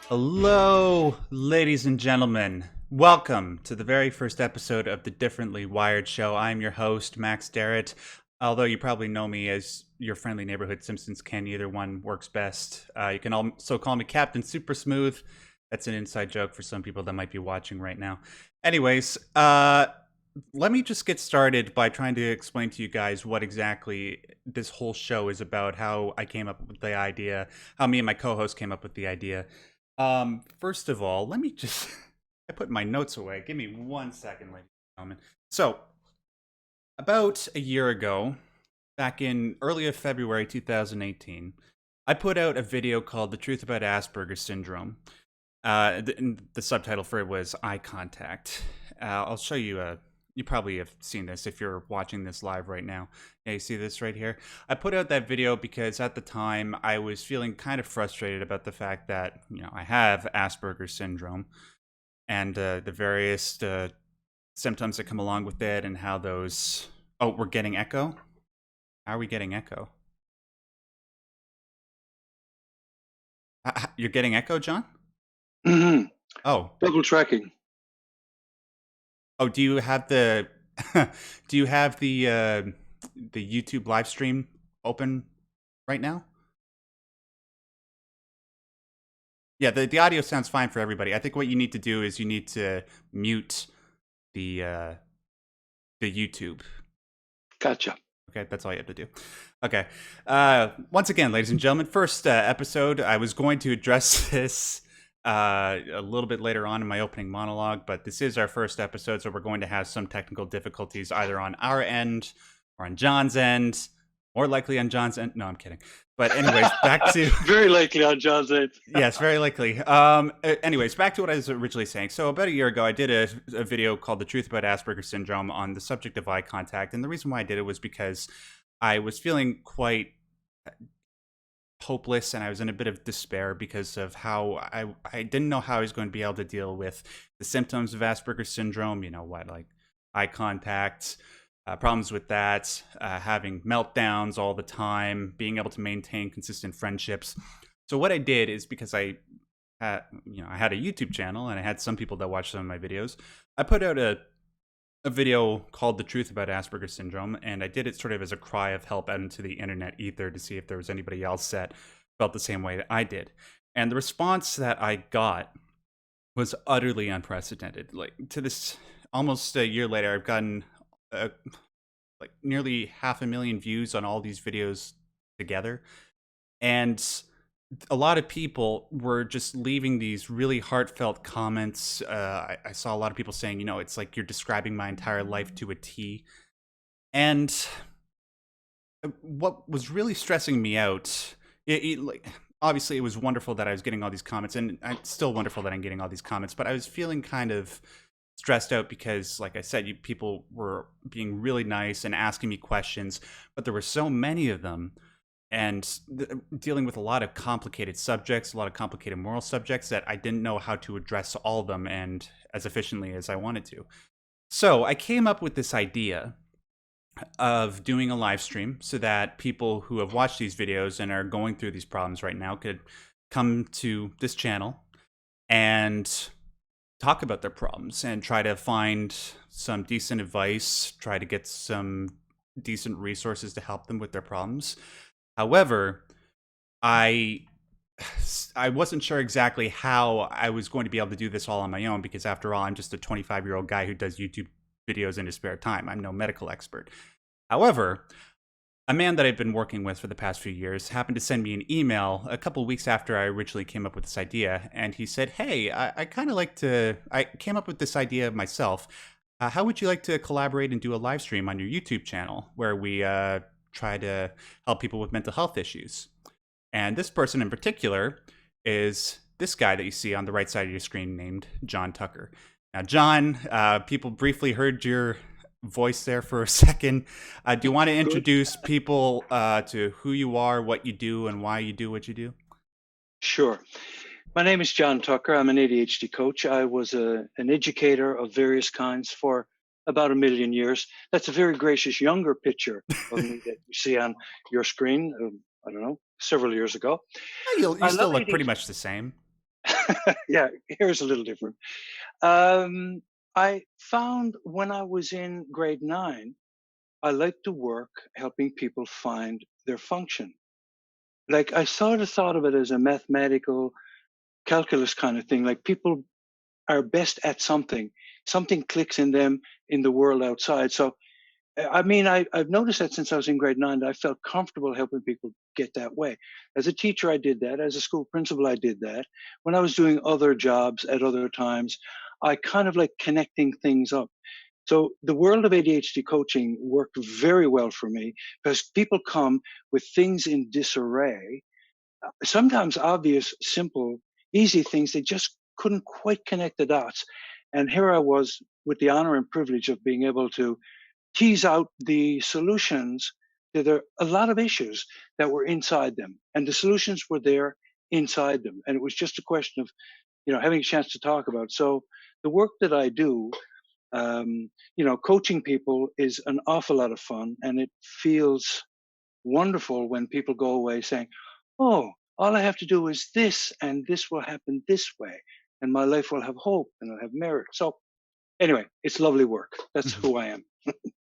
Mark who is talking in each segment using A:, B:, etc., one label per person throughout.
A: Hello, ladies and gentlemen. Welcome to the very first episode of the Differently Wired Show. I'm your host, Max Derrat. Although you probably know me as your friendly neighborhood Simpsons Ken, either one works best. You can also call me Captain Super Smooth. That's an inside joke for some people that might be watching right now. Anyways, let me just get started by trying to explain to you guys what exactly this whole show is about, how I came up with the idea, how me and my co-host came up with the idea. First of all, let me just I put my notes away. Give me 1 second, ladies and gentlemen. So, about a year ago, back in early of February 2018, I put out a video called "The Truth About Asperger's Syndrome." The subtitle for it was "Eye Contact." I'll show you a. You probably have seen this if you're watching this live right now. Yeah, you see this right here? I put out that video because at the time I was feeling kind of frustrated about the fact that, I have Asperger's syndrome and the various symptoms that come along with it and how those. Oh, we're getting echo? How are we getting echo? You're getting echo, John?
B: Mm-hmm.
A: Oh.
B: Double tracking.
A: Oh, do you have the do you have the YouTube live stream open right now? Yeah, the audio sounds fine for everybody. I think what you need to do is you need to mute the uh the YouTube.
B: Gotcha.
A: Okay, that's all you have to do. Okay. Once again, ladies and gentlemen, first episode. I was going to address this a little bit later on in my opening monologue, but this is our first episode, so we're going to have some technical difficulties either on our end or on John's end. More likely on John's end. No, I'm kidding. But anyways, back to
B: Very likely on John's end.
A: yes, very likely. Anyways, back to what I was originally saying. So about a year ago, I did a video called "The Truth About Asperger's Syndrome" on the subject of eye contact, and the reason why I did it was because I was feeling quite hopeless and I was in a bit of despair because of how I didn't know how I was going to be able to deal with the symptoms of Asperger's syndrome. You know what, like eye contact, problems with that, having meltdowns all the time, being able to maintain consistent friendships. So what I did is because I had a YouTube channel and I had some people that watched some of my videos. I put out a video called "The Truth About Asperger's Syndrome," and I did it sort of as a cry of help out into the internet ether to see if there was anybody else that felt the same way that I did. And the response that I got was utterly unprecedented. Like to this, almost a year later, I've gotten like nearly 500,000 views on all these videos together, and a lot of people were just leaving these really heartfelt comments. I saw a lot of people saying, it's like you're describing my entire life to a T. And what was really stressing me out, like, obviously, it was wonderful that I was getting all these comments, and it's still wonderful that I'm getting all these comments, but I was feeling kind of stressed out because, like I said, people were being really nice and asking me questions, but there were so many of them and dealing with a lot of complicated subjects, a lot of complicated moral subjects that I didn't know how to address all of them and as efficiently as I wanted to. So I came up with this idea of doing a live stream so that people who have watched these videos and are going through these problems right now could come to this channel and talk about their problems and try to find some decent advice, try to get some decent resources to help them with their problems. However, I I wasn't sure exactly how I was going to be able to do this all on my own because after all, I'm just a 25-year-old guy who does YouTube videos in his spare time. I'm no medical expert. However, a man that I've been working with for the past few years happened to send me an email a couple weeks after I originally came up with this idea, and he said, "Hey, I kind of like to. I came up with this idea myself. How would you like to collaborate and do a live stream on your YouTube channel where we try to help people with mental health issues?" And this person in particular is this guy that you see on the right side of your screen named John Tucker. Now, John, people briefly heard your voice there for a second. Do you want to
B: Good.
A: introduce people to who you are, what you do, and why you do what you do?
B: Sure. My name is John Tucker. I'm an ADHD coach. I was an educator of various kinds for about 1,000,000 years. That's a very gracious younger picture of me that you see on your screen. I don't know, several years ago.
A: You
B: I
A: still
B: love
A: look pretty
B: ADHD.
A: much the same.
B: Yeah, here's a little different. Um, I found when I was in grade 9, I like to work helping people find their function. Like, I sort of thought of it as a mathematical calculus kind of thing. Like, people are best at something. Something clicks in them in the world outside. So, I mean, I've noticed that since I was in grade 9, that I felt comfortable helping people get that way. As a teacher, I did that. As a school principal, I did that. When I was doing other jobs at other times, I kind of like connecting things up. So the world of ADHD coaching worked very well for me because people come with things in disarray, sometimes obvious, simple, easy things. They just couldn't quite connect the dots. And here I was with the honor and privilege of being able to tease out the solutions to a lot of issues that were inside them. And the solutions were there inside them. And it was just a question of, having a chance to talk about. So the work that I do, coaching people is an awful lot of fun, and it feels wonderful when people go away saying, "Oh, all I have to do is this, and this will happen this way, and my life will have hope and it'll have merit." So anyway, it's lovely work. That's
A: Mhm.
B: who I am.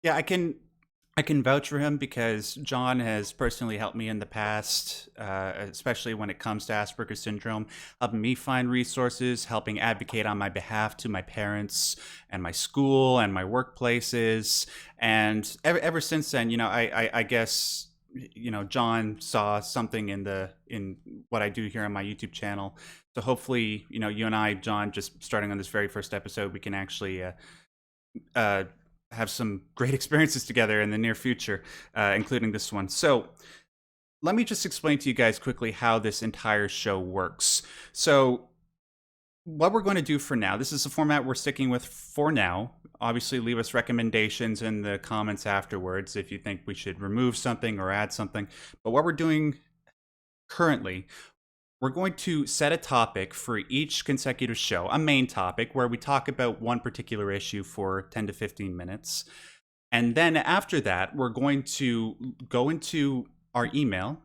A: Yeah, I can vouch for him because John has personally helped me in the past, especially when it comes to Asperger's syndrome, helping me find resources, helping advocate on my behalf to my parents and my school and my workplaces. And ever since then, I guess John saw something in what I do here on my YouTube channel. So hopefully, you and I, John, just starting on this very first episode, we can actually uh, have some great experiences together in the near future, including this one. So, let me just explain to you guys quickly how this entire show works. So, what we're going to do for now, this is the format we're sticking with for now. Obviously, leave us recommendations in the comments afterwards if you think we should remove something or add something. But what we're doing currently, we're going to set a topic for each consecutive show, a main topic where we talk about one particular issue for 10 to 15 minutes. And then after that, we're going to go into our email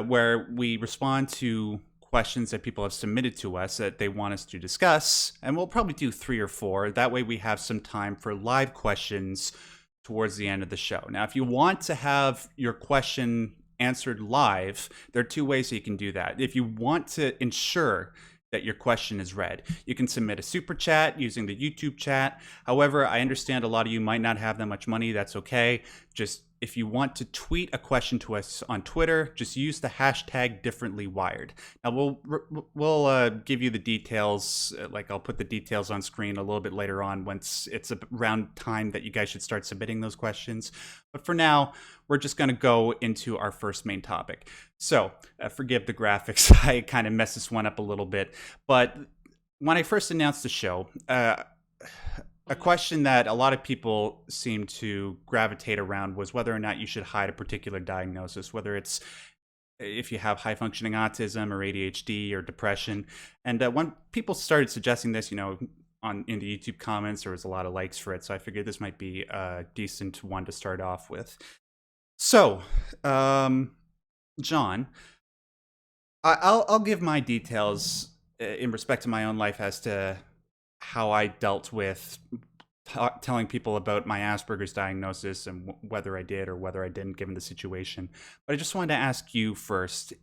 A: where we respond to questions that people have submitted to us that they want us to discuss. And we'll probably do 3 or 4. That way, we have some time for live questions towards the end of the show. Now, if you want to have your question answered live, there are 2 ways that you can do that. If you want to ensure that your question is read, you can submit a super chat using the YouTube chat. However, I understand a lot of you might not have that much money. That's okay. Just if you want to tweet a question to us on Twitter, just use the hashtag differentlywired. Now we'll give you the details. Like I'll put the details on screen a little bit later on once it's around time that you guys should start submitting those questions. But for now, we're just going to go into our first main topic. So forgive the graphics. I kind of messed this one up a little bit. But when I first announced the show, a question that a lot of people seem to gravitate around was whether or not you should hide a particular diagnosis, whether it's if you have high functioning autism or ADHD or depression. And when people started suggesting this, in the YouTube comments, there was a lot of likes for it. So I figured this might be a decent one to start off with. So, John, I'll give my details in respect to my own life as to how I dealt with telling people about my Asperger's diagnosis and whether I did or whether I didn't, given the situation. But I just wanted to ask you first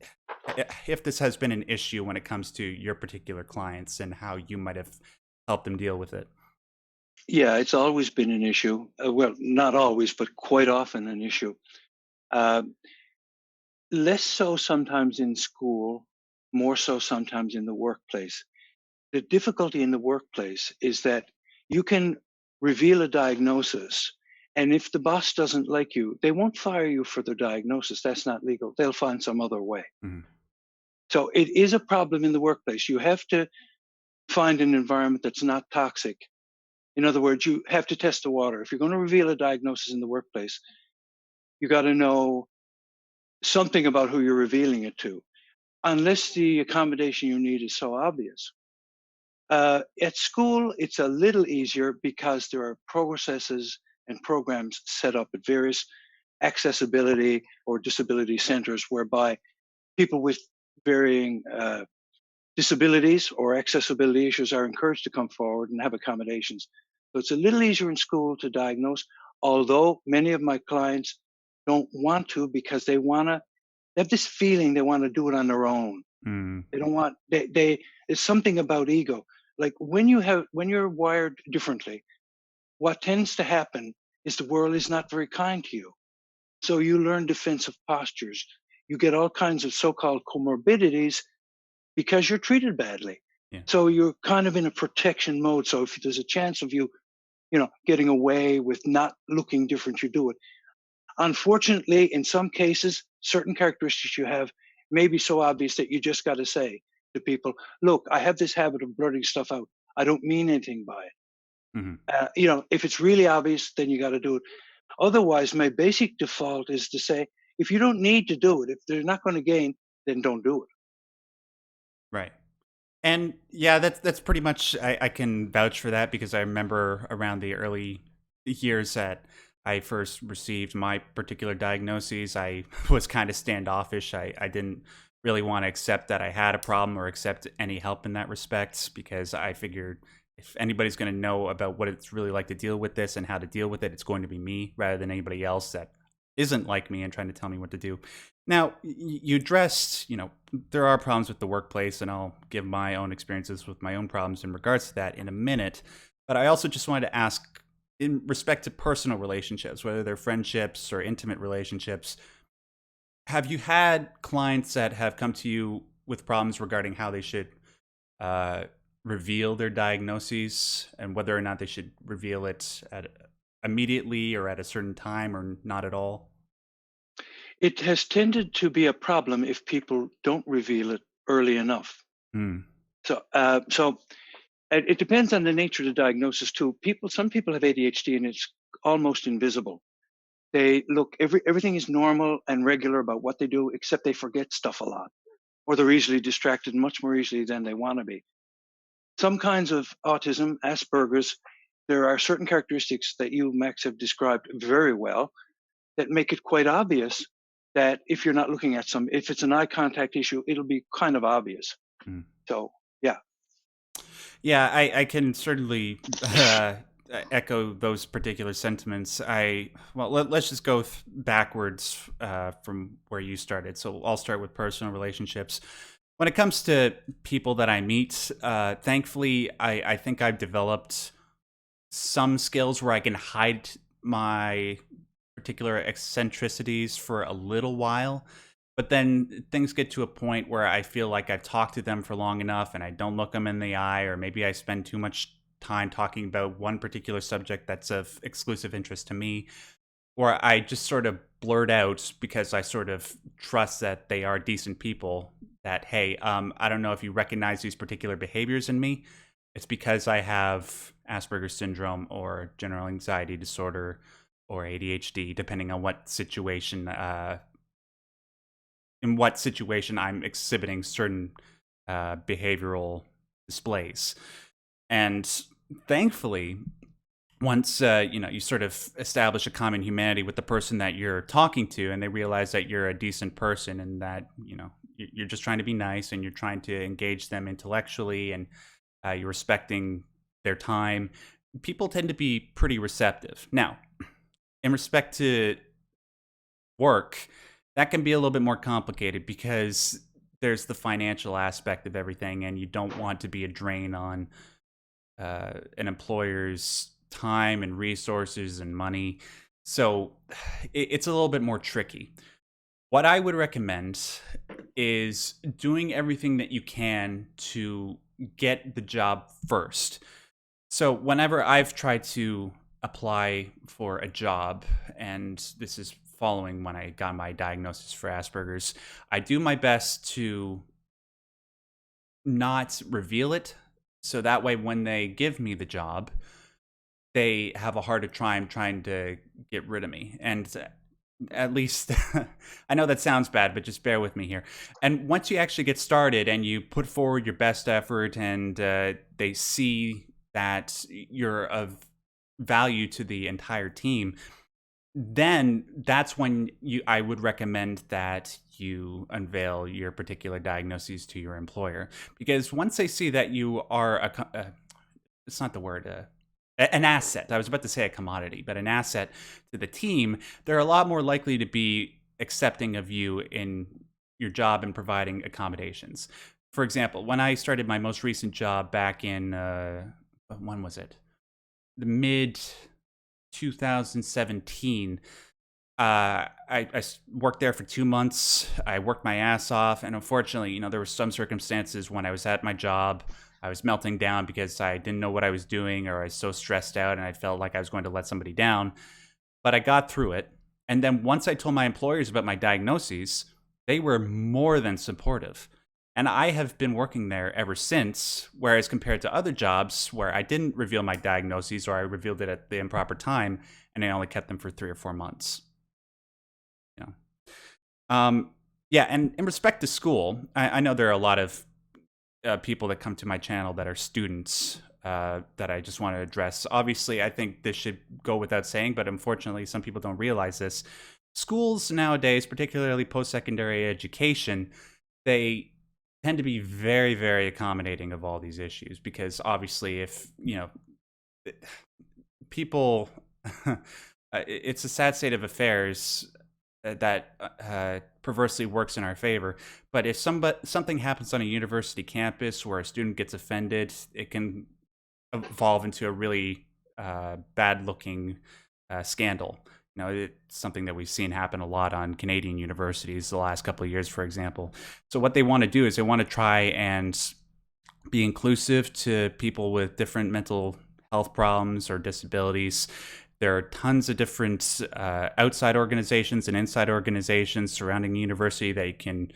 A: if this has been an issue when it comes to your particular clients and how you might have helped them deal with it.
B: Yeah, it's always been an issue. Well, not always, but quite often an issue. Uh, Less so sometimes in school, more so sometimes in the workplace. The difficulty in the workplace is that you can reveal a diagnosis, and if the boss doesn't like you, they won't fire you for the diagnosis. That's not legal. They'll find some other way.
A: Mhm.
B: So it is a problem in the workplace. You have to find an environment that's not toxic. In other words, you have to test the water. If you're going to reveal a diagnosis in the workplace, you got to know something about who you're revealing it to, unless the accommodation you need is so obvious. At school, it's a little easier because there are processes and programs set up at various accessibility or disability centers whereby people with varying disabilities or accessibility issues are encouraged to come forward and have accommodations. So it's a little easier in school to diagnose, although many of my clients don't want to because they have this feeling they want to do it on their own.
A: Mm,
B: They don't want they it's something about ego. Like when you're wired differently, what tends to happen is the world is not very kind to you. So you learn defensive postures. You get all kinds of so-called comorbidities because you're treated badly.
A: yeah.
B: So you're kind of in a protection mode. So if there's a chance of you, getting away with not looking different, you do it. Unfortunately, in some cases, certain characteristics you have may be so obvious that you just got to say to people, look, I have this habit of blurting stuff out. I don't mean anything by it.
A: Hmm.
B: If it's really obvious, then you got to do it. Otherwise, my basic default is to say, if you don't need to do it, if they're not going to gain, then don't do it.
A: Right. And yeah, that's pretty much I can vouch for that because I remember around the early years that I first received my particular diagnoses, I was kind of standoffish. I didn't really want to accept that I had a problem or accept any help in that respect because I figured if anybody's going to know about what it's really like to deal with this and how to deal with it, it's going to be me rather than anybody else that isn't like me and trying to tell me what to do. Now, you addressed, there are problems with the workplace, and I'll give my own experiences with my own problems in regards to that in a minute. But I also just wanted to ask, in respect to personal relationships, whether they're friendships or intimate relationships, have you had clients that have come to you with problems regarding how they should uh, reveal their diagnoses and whether or not they should reveal it immediately or at a certain time or not at all?
B: It has tended to be a problem if people don't reveal it early enough.
A: Hmm.
B: So it depends on the nature of the diagnosis too. Some people have ADHD and it's almost invisible. They look everything is normal and regular about what they do, except they forget stuff a lot, or they're easily distracted much more easily than they want to be. Some kinds of autism, Asperger's, there are certain characteristics that you, Max, have described very well that make it quite obvious that if you're not looking at if it's an eye contact issue, it'll be kind of obvious.
A: Hmm.
B: So, yeah.
A: Yeah, I can certainly echo those particular sentiments. Let's just go backwards from where you started. So I'll start with personal relationships. When it comes to people that I meet, thankfully, I think I've developed some skills where I can hide my particular eccentricities for a little while. But then things get to a point where I feel like I've talked to them for long enough and I don't look them in the eye, or maybe I spend too much time talking about one particular subject that's of exclusive interest to me, or I just sort of blurt out because I sort of trust that they are decent people that, hey, I don't know if you recognize these particular behaviors in me. It's because I have Asperger's syndrome or general anxiety disorder or ADHD, depending on what situation, in what situation I'm exhibiting certain behavioral displays. And thankfully, once you sort of establish a common humanity with the person that you're talking to, and they realize that you're a decent person and that you're just trying to be nice and you're trying to engage them intellectually and you're respecting their time, people tend to be pretty receptive. Now, in respect to work, that can be a little bit more complicated because there's the financial aspect of everything, and you don't want to be a drain on an employer's time and resources and money. So it's a little bit more tricky. What I would recommend is doing everything that you can to get the job first. So whenever I've tried to apply for a job, and this is following when I got my diagnosis for Asperger's, I do my best to not reveal it. So that way, when they give me the job, they have a harder time trying to get rid of me. And at least, I know that sounds bad, but just bear with me here. And once you actually get started and you put forward your best effort and they see that you're of value to the entire team, then that's when I would recommend that you unveil your particular diagnoses to your employer, because once they see that you are it's not the word, an asset. I was about to say a commodity, but an asset to the team, they're a lot more likely to be accepting of you in your job and providing accommodations. For example, when I started my most recent job back in, when was it? The mid 2017. I worked there for 2 months. I worked my ass off, and unfortunately, there were some circumstances when I was at my job, I was melting down because I didn't know what I was doing, or I was so stressed out, and I felt like I was going to let somebody down. But I got through it, and then once I told my employers about my diagnoses, they were more than supportive. And I have been working there ever since. Whereas compared to other jobs where I didn't reveal my diagnoses, or I revealed it at the improper time, and I only kept them for 3 or 4 months. Yeah. Yeah, and in respect to school, I know there are a lot of people that come to my channel that are students that I just want to address. Obviously, I think this should go without saying, but unfortunately, some people don't realize this. Schools nowadays, particularly post-secondary education, they tend to be very, very accommodating of all these issues, because obviously, if people, it's a sad state of affairs that perversely works in our favor. But if something happens on a university campus where a student gets offended, it can evolve into a really bad-looking scandal. It's something that we've seen happen a lot on Canadian universities the last couple of years, for example. So what they want to do is they want to try and be inclusive to people with different mental health problems or disabilities. There are tons of different outside organizations and inside organizations surrounding the university that you can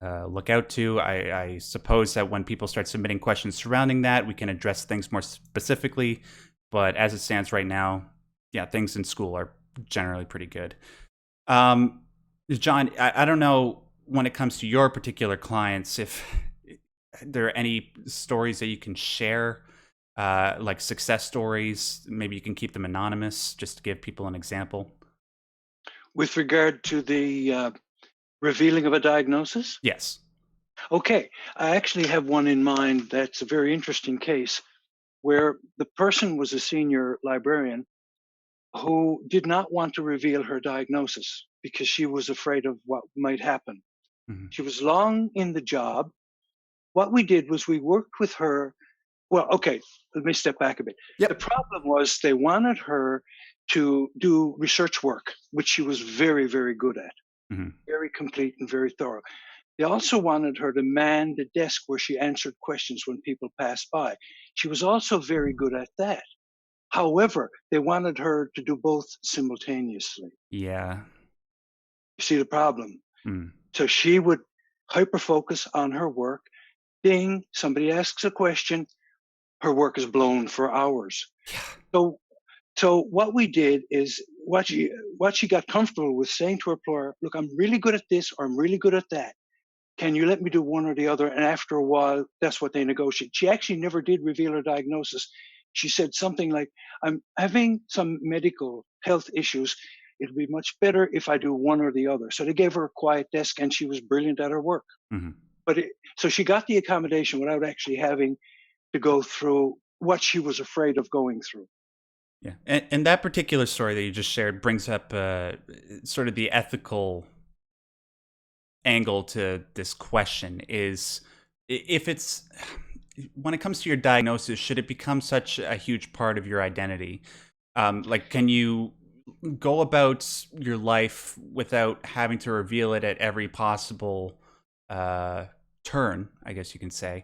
A: look out to. I suppose that when people start submitting questions surrounding that, we can address things more specifically. But as it stands right now, yeah, things in school are generally pretty good. John, I don't know, when it comes to your particular clients, if there are any stories that you can share, like success stories. Maybe you can keep them anonymous just to give people an example.
B: With regard to the revealing of a diagnosis?
A: Yes.
B: Okay, I actually have one in mind that's a very interesting case where the person was a senior librarian who did not want to reveal her diagnosis because she was afraid of what might happen.
A: Hmm.
B: She was long in the job. What we did was we worked with her. Well, okay, let me step back a bit. The
A: Yep.
B: problem was they wanted her to do research work, which she was very, very good at,
A: Hmm.
B: very complete and very thorough. They also wanted her to man the desk where she answered questions when people passed by. She was also very good at that. However, they wanted her to do both simultaneously.
A: Yeah.
B: You see the problem?
A: Mm.
B: So she would hyper focus on her work. Ding, somebody asks a question, her work is blown for hours.
A: Yeah.
B: So so what we did is what she got comfortable with saying to her employer, look, I'm really good at this or I'm really good at that. Can you let me do one or the other? And after a while, that's what they negotiate. She actually never did reveal her diagnosis. She said something like, I'm having some medical health issues. It'd be much better if I do one or the other. So they gave her a quiet desk and she was brilliant at her work.
A: Hmm.
B: So she got the accommodation without actually having to go through what she was afraid of going through.
A: Yeah. And that particular story that you just shared brings up sort of the ethical angle to this question, is if it's, when it comes to your diagnosis, should it become such a huge part of your identity? Like, can you go about your life without having to reveal it at every possible turn, I guess you can say?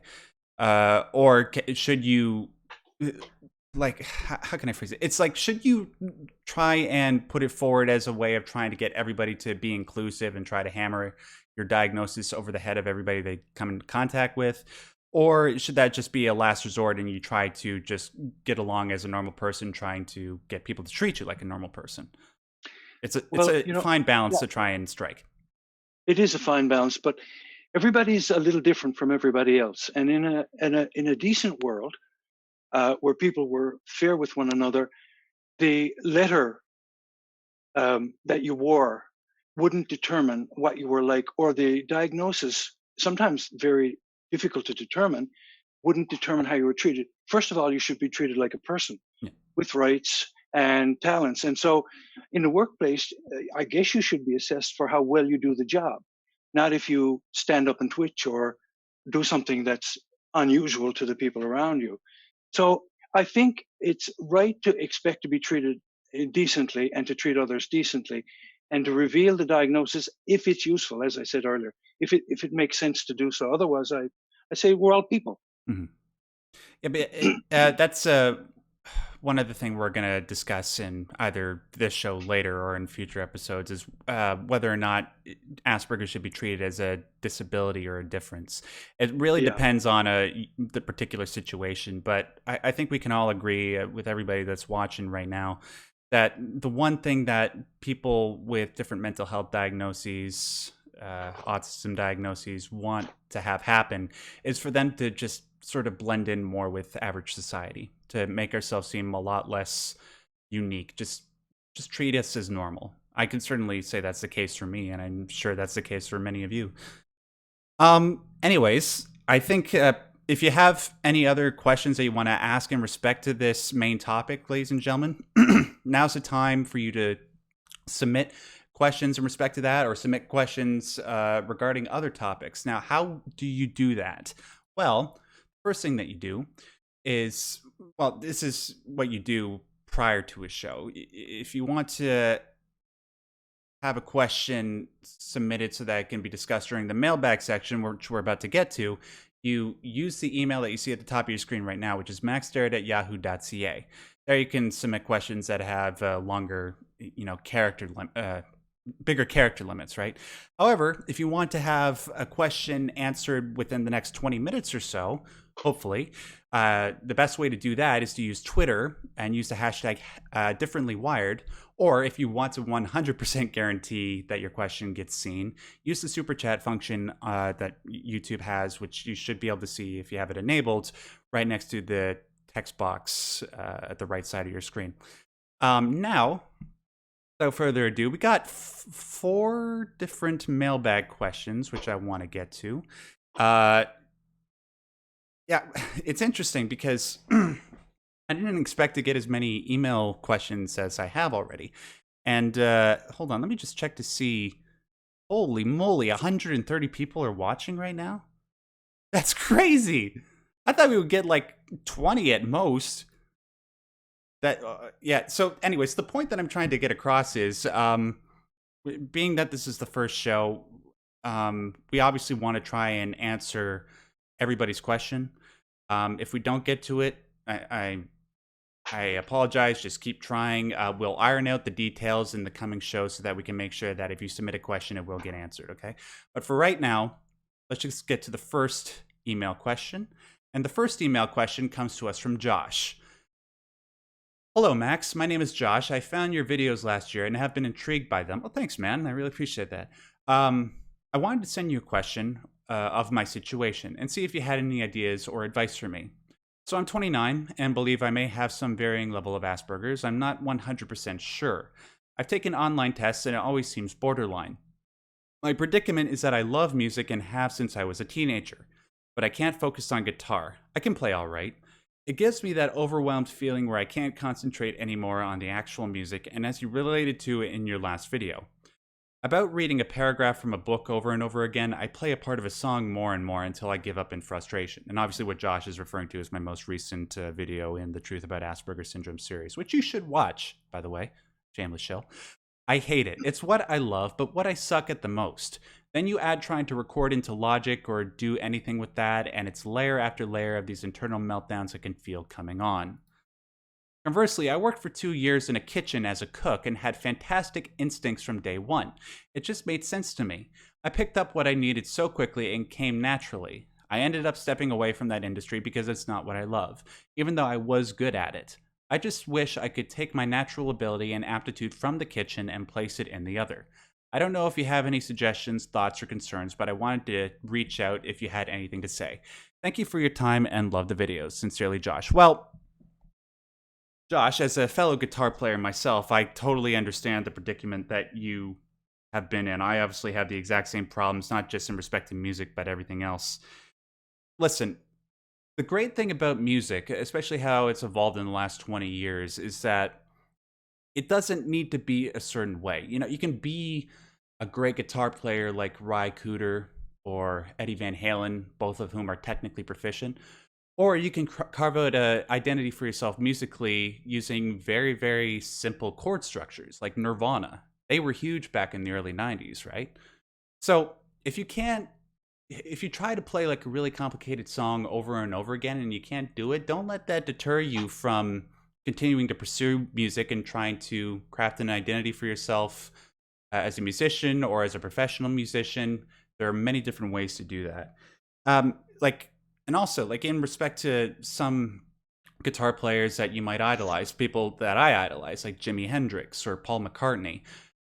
A: Or should you, like, how can I phrase it? It's like, should you try and put it forward as a way of trying to get everybody to be inclusive and try to hammer your diagnosis over the head of everybody they come in contact with? Or should that just be a last resort and you try to just get along as a normal person, trying to get people to treat you like a normal person? It's
B: Well,
A: a fine balance
B: yeah,
A: to try and strike.
B: it is a fine balance, but everybody's a little different from everybody else. And in a decent world where people were fair with one another, the letter that you wore wouldn't determine what you were like, or the diagnosis, sometimes very difficult to determine, wouldn't determine how you were treated. First of all, you should be treated like a person
A: Yeah.
B: with rights and talents. And so in the workplace, I guess you should be assessed for how well you do the job, not if you stand up and twitch or do something that's unusual to the people around you. So I think it's right to expect to be treated decently and to treat others decently and to reveal the diagnosis if it's useful, as I said earlier, if it makes sense to do so. Otherwise, I say we're all people.
A: Mhm. Yeah, but that's one other thing we're going to discuss in either this show later or in future episodes is whether or not Asperger's should be treated as a disability or a difference. It really
B: Yeah,
A: depends on the particular situation, but I think we can all agree with everybody that's watching right now that the one thing that people with different mental health diagnoses, autism diagnoses, want to have happen is for them to just sort of blend in more with average society, to make ourselves seem a lot less unique. Just treat us as normal. I can certainly say that's the case for me, and I'm sure that's the case for many of you. Anyways, I think if you have any other questions that you want to ask in respect to this main topic, ladies and gentlemen, now's the time for you to submit questions in respect to that, or submit questions regarding other topics. Now, how do you do that? Well, first thing that you do is, well, this is what you do prior to a show. If you want to have a question submitted so that it can be discussed during the mailbag section, which we're about to get to, you use the email that you see at the top of your screen right now, which is maxderrat@yahoo.ca. There you can submit questions that have longer, bigger character limits, right? However, if you want to have a question answered within the next 20 minutes or so, hopefully, the best way to do that is to use Twitter and use the hashtag differentlywired. Or if you want to 100% guarantee that your question gets seen, use the super chat function that YouTube has, which you should be able to see if you have it enabled, right next to the text box at the right side of your screen. Now, without further ado, we got 4 different mailbag questions, which I want to get to. Yeah, it's interesting because I didn't expect to get as many email questions as I have already. And hold on, let me just check to see. Holy moly, 130 people are watching right now? That's crazy. I thought we would get like 20 at most. Yeah, so anyways, the point that I'm trying to get across is being that this is the first show, we obviously want to try and answer everybody's question. If we don't get to it, I apologize. Just keep trying. We'll iron out the details in the coming shows so that we can make sure that if you submit a question, it will get answered, okay? But for right now, let's just get to the first email question. And the first email question comes to us from Josh. Hello, Max. My name is Josh. I found your videos last year and have been intrigued by them. Well, thanks, man. I really appreciate that. I wanted to send you a question of my situation and see if you had any ideas or advice for me. So I'm 29 and believe I may have some varying level of Asperger's. I'm not 100% sure. I've taken online tests and it always seems borderline. My predicament is that I love music and have since I was a teenager, but I can't focus on guitar. I can play all right. It gives me that overwhelmed feeling where I can't concentrate anymore on the actual music, and as you related to it in your last video. About reading a paragraph from a book over and over again, I play a part of a song more and more until I give up in frustration. And obviously what Josh is referring to is my most recent video in the Truth About Asperger's Syndrome series, which you should watch, by the way. Shameless shill. I hate it. It's what I love, but what I suck at the most. Then you add trying to record into Logic or do anything with that, and it's layer after layer of these internal meltdowns I can feel coming on. Conversely, I worked for 2 years in a kitchen as a cook and had fantastic instincts from day one. It just made sense to me. I picked up what I needed so quickly and came naturally. I ended up stepping away from that industry because it's not what I love, even though I was good at it. I just wish I could take my natural ability and aptitude from the kitchen and place it in the other. I don't know if you have any suggestions, thoughts, or concerns, but I wanted to reach out if you had anything to say. Thank you for your time and love the videos. Sincerely, Josh. Well, Josh, as a fellow guitar player myself, I totally understand the predicament that you have been in. I obviously have the exact same problems, not just in respect to music, but everything else. Listen, the great thing about music, especially how it's evolved in the last 20 years, is that it doesn't need to be a certain way. You know, you can be a great guitar player like Ry Cooder or Eddie Van Halen, both of whom are technically proficient, or you can carve out an identity for yourself musically using very, very simple chord structures like Nirvana. They were huge back in the early 90s, right? So if you can't, if you try to play like a really complicated song over and over again and you can't do it, don't let that deter you from continuing to pursue music and trying to craft an identity for yourself as a musician or as a professional musician. There are many different ways to do that. Like, and also like in respect to some guitar players that you might idolize, people that I idolize, like Jimi Hendrix or Paul McCartney,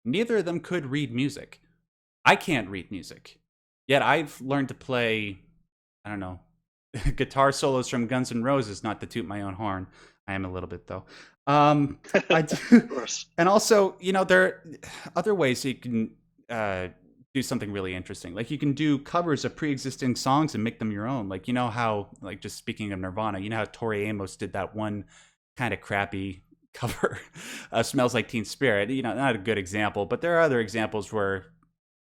A: neither of them could read music. I can't read music. Yet I've learned to play, I don't know, guitar solos from Guns N' Roses, not to toot my own horn. I am a little bit though. I
B: Of
A: do,
B: course.
A: and also, you know, there are other ways you can do something really interesting. Like you can do covers of pre-existing songs and make them your own. Like you know how, like just speaking of Nirvana, you know how Tori Amos did that one kind of crappy cover, "Smells Like Teen Spirit." You know, not a good example, but there are other examples where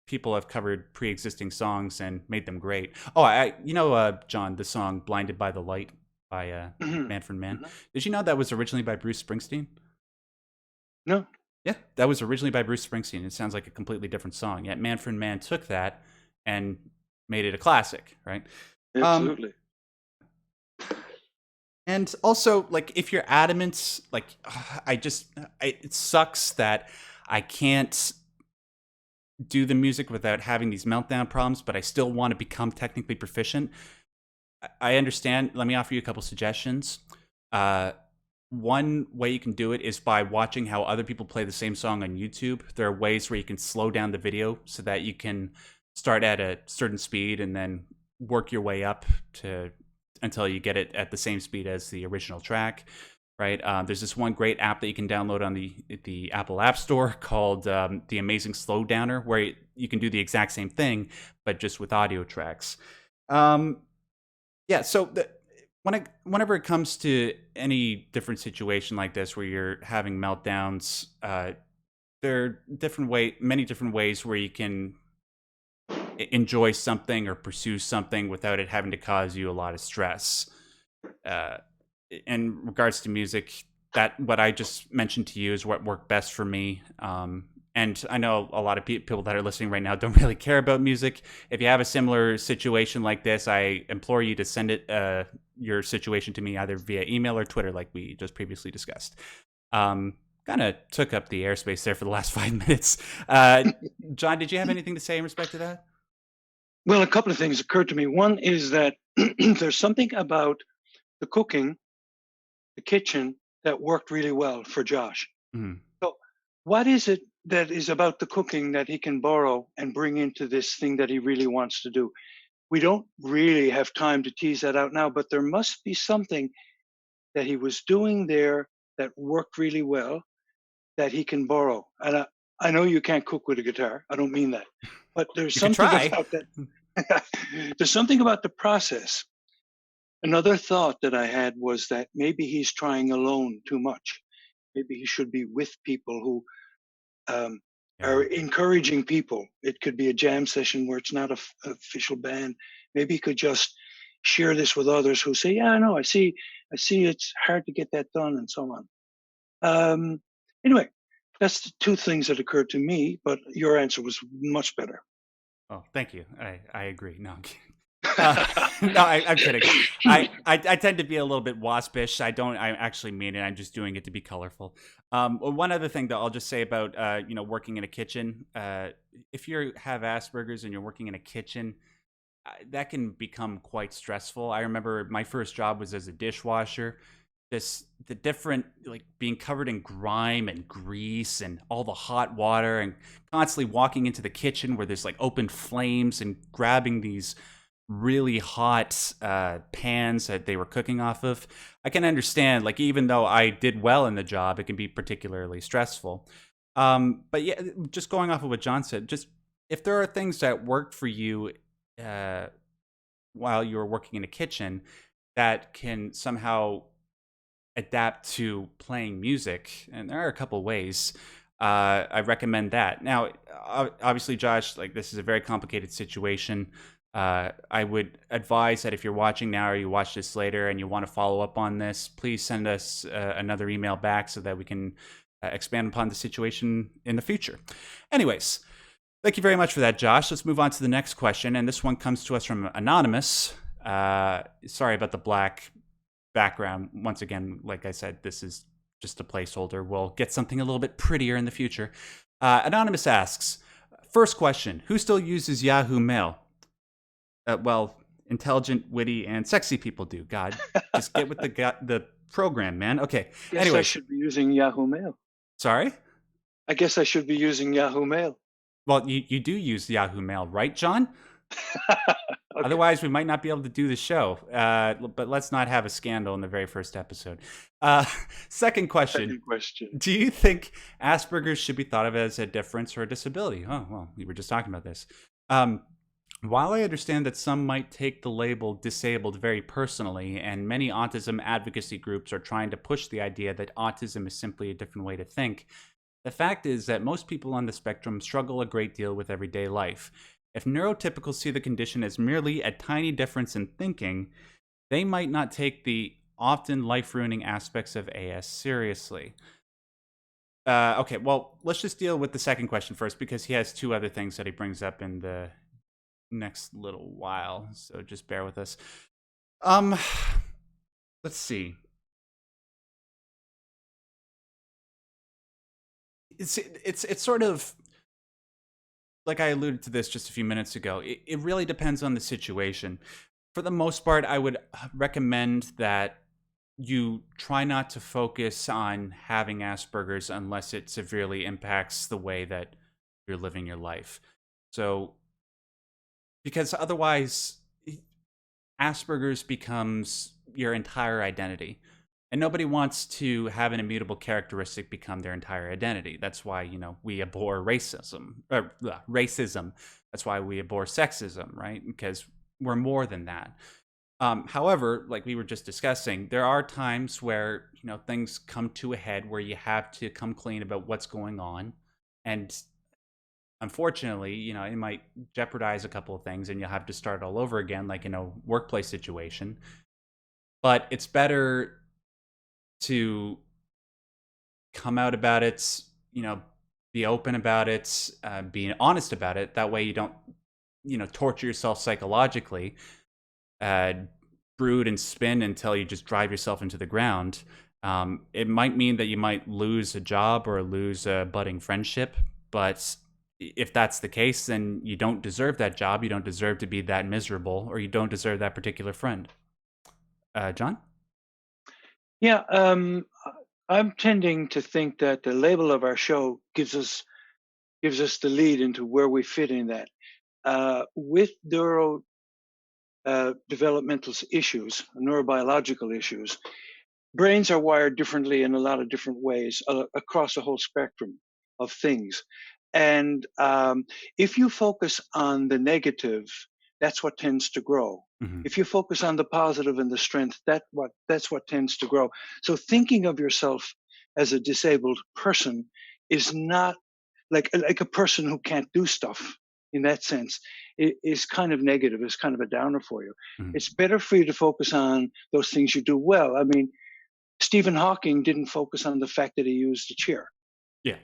A: people have covered pre-existing songs and made them great. Oh, you know, John, the song "Blinded by the Light" by
B: Hmm.
A: Manfred Mann.
B: Hmm.
A: Did you know that was originally by Bruce Springsteen?
B: No,
A: Yeah, that was originally by Bruce Springsteen. It sounds like a completely different song. Yet Manfred Mann took that and made it a classic, right? Um,
B: absolutely.
A: and also, like, if you're adamant, like, it sucks that I can't do the music without having these meltdown problems, but I still want to become technically proficient. I understand. Let me offer you a couple suggestions. Uh, One way you can do it is by watching how other people play the same song on YouTube. There are ways where you can slow down the video so that you can start at a certain speed and then work your way up to until you get it at the same speed as the original track. Right? There's this one great app that you can download on the Apple App Store called the Amazing Slowdowner, where you can do the exact same thing but just with audio tracks. Um, yeah, so whenever it comes to any different situation like this where you're having meltdowns, there are many different ways where you can enjoy something or pursue something without it having to cause you a lot of stress. Uh, in regards to music, that what I just mentioned to you is what worked best for me. And I know a lot of people that are listening right now don't really care about music. If you have a similar situation like this, I implore you to send your situation to me either via email or Twitter, like we just previously discussed. Kind of took up the airspace there for the last 5 minutes. John, did you have anything to say in respect to that?
B: Well, a couple of things occurred to me. One is that there's something about the cooking, the kitchen, that worked really well for Josh.
A: Mm.
B: So, what is it that is about the cooking that he can borrow and bring into this thing that he really wants to do? We don't really have time to tease that out now, but there must be something that he was doing there that worked really well that he can borrow. And I know you can't cook with a guitar. I don't mean that, but there's
A: You could
B: something
A: try.
B: about that. There's something about the process. Another thought that I had was that maybe he's trying alone too much. Maybe he should be with people who are
A: Yeah.
B: encouraging people. It could be a jam session where it's not an official band. Maybe he could just share this with others who say, "Yeah, I know. I see. It's hard to get that done," and so on. Anyway, that's the two things that occurred to me. But your answer was much better.
A: Oh, thank you. I agree. No, I'm kidding. No, I'm kidding. I tend to be a little bit waspish. I actually mean it. I'm just doing it to be colorful. One other thing that I'll just say about working in a kitchen. If you have Asperger's and you're working in a kitchen, that can become quite stressful. I remember my first job was as a dishwasher. The different, like, being covered in grime and grease and all the hot water and constantly walking into the kitchen where there's like open flames and grabbing these really hot pans that they were cooking off of. I can understand, like, even though I did well in the job, it can be particularly stressful. But yeah, just going off of what John said, just if there are things that worked for you uh, while you were working in a kitchen that can somehow adapt to playing music, and there are a couple ways. I recommend that. Now, obviously, Josh, like this is a very complicated situation. I would advise that if you're watching now or you watch this later and you want to follow up on this, please send us another email back so that we can expand upon the situation in the future. Anyways, thank you very much for that, Josh. Let's move on to the next question, and this one comes to us from Anonymous. Sorry about the black background. Once again, like I said, this is just a placeholder. We'll get something a little bit prettier in the future. Anonymous asks, first question, who still uses Yahoo Mail? Well, intelligent, witty, and sexy people do. God, just get with the program, man. Okay.
B: Guess I
A: Anyways,
B: should be using Yahoo Mail.
A: sorry?
B: I guess I should be using Yahoo Mail.
A: Well, you do use Yahoo Mail, right, John?
B: Okay.
A: Otherwise, we might not be able to do the show. But let's not have a scandal in the very first episode. Second question.
B: Second question.
A: Do you think Asperger's should be thought of as a difference or a disability? Oh, well, we were just talking about this. While I understand that some might take the label disabled very personally, and many autism advocacy groups are trying to push the idea that autism is simply a different way to think, the fact is that most people on the spectrum struggle a great deal with everyday life. If neurotypicals see the condition as merely a tiny difference in thinking, they might not take the often life-ruining aspects of AS seriously. Okay, well, let's just deal with the second question first because he has two other things that he brings up in the next little while. So just bear with us. Let's see. It's sort of like I alluded to this just a few minutes ago. It really depends on the situation. For the most part, I would recommend that you try not to focus on having Asperger's unless it severely impacts the way that you're living your life. So, because otherwise, Asperger's becomes your entire identity. And nobody wants to have an immutable characteristic become their entire identity. That's why, we abhor racism. That's why we abhor sexism, right? Because we're more than that. However, like we were just discussing, there are times where, things come to a head where you have to come clean about what's going on. And unfortunately, it might jeopardize a couple of things and you'll have to start all over again, like in a workplace situation. But it's better to come out about it, be open about it, being honest about it. That way you don't, torture yourself psychologically, brood and spin until you just drive yourself into the ground. It might mean that you might lose a job or lose a budding friendship, but if that's the case, then you don't deserve that job, you don't deserve to be that miserable, or you don't deserve that particular friend. John?
B: Yeah, I'm tending to think that the label of our show gives us the lead into where we fit in that. With neuro developmental issues, neurobiological issues, brains are wired differently in a lot of different ways across a whole spectrum of things. And if you focus on the negative, that's what tends to grow.
A: Mm-hmm.
B: If you focus on the positive and the strength, that's what tends to grow. So thinking of yourself as a disabled person is not like a person who can't do stuff in that sense. It is kind of negative. It's kind of a downer for you.
A: Mm-hmm.
B: It's better for you to focus on those things you do well. I mean, Stephen Hawking didn't focus on the fact that he used a chair.
A: Yeah.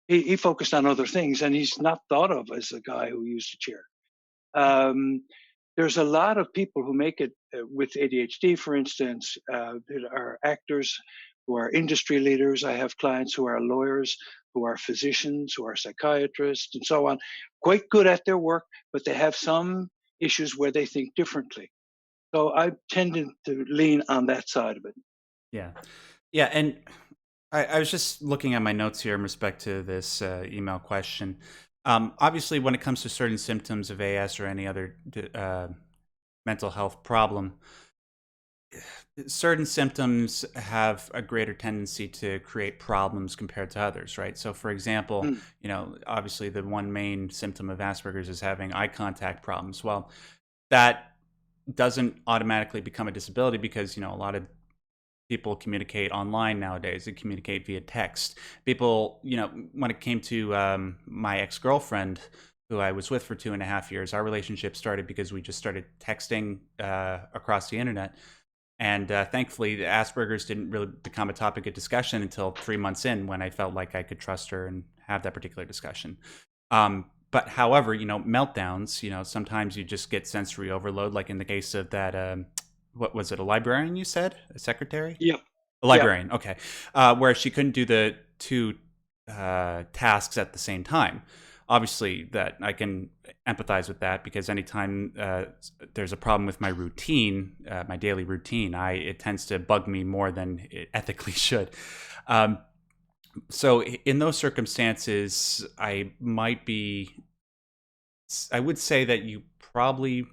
B: He focused on other things, and he's not thought of as a guy who used a chair. There's a lot of people who make it with ADHD, for instance, that are actors, who are industry leaders. I have clients who are lawyers, who are physicians, who are psychiatrists, and so on. Quite good at their work, but they have some issues where they think differently. So I tended to lean on that side of it.
A: Yeah. Yeah. And I was just looking at my notes here in respect to this email question. Obviously, when it comes to certain symptoms of AS or any other mental health problem, certain symptoms have a greater tendency to create problems compared to others, right? So, for example,
B: Mm,
A: obviously the one main symptom of Asperger's is having eye contact problems. Well, that doesn't automatically become a disability because, a lot of people communicate online nowadays. They communicate via text. People, when it came to my ex girlfriend, who I was with for 2.5 years, our relationship started because we just started texting across the internet. And thankfully, the Asperger's didn't really become a topic of discussion until 3 months in, when I felt like I could trust her and have that particular discussion. But however, meltdowns, sometimes you just get sensory overload, like in the case of that, what was it, a librarian you said? A secretary?
B: yeah,
A: A
B: yeah.
A: librarian, okay. Where she couldn't do the two tasks at the same time. Obviously, that I can empathize with that, because anytime there's a problem with my routine, my daily routine, it tends to bug me more than it ethically should. Um, so in those circumstances, I would say that you probably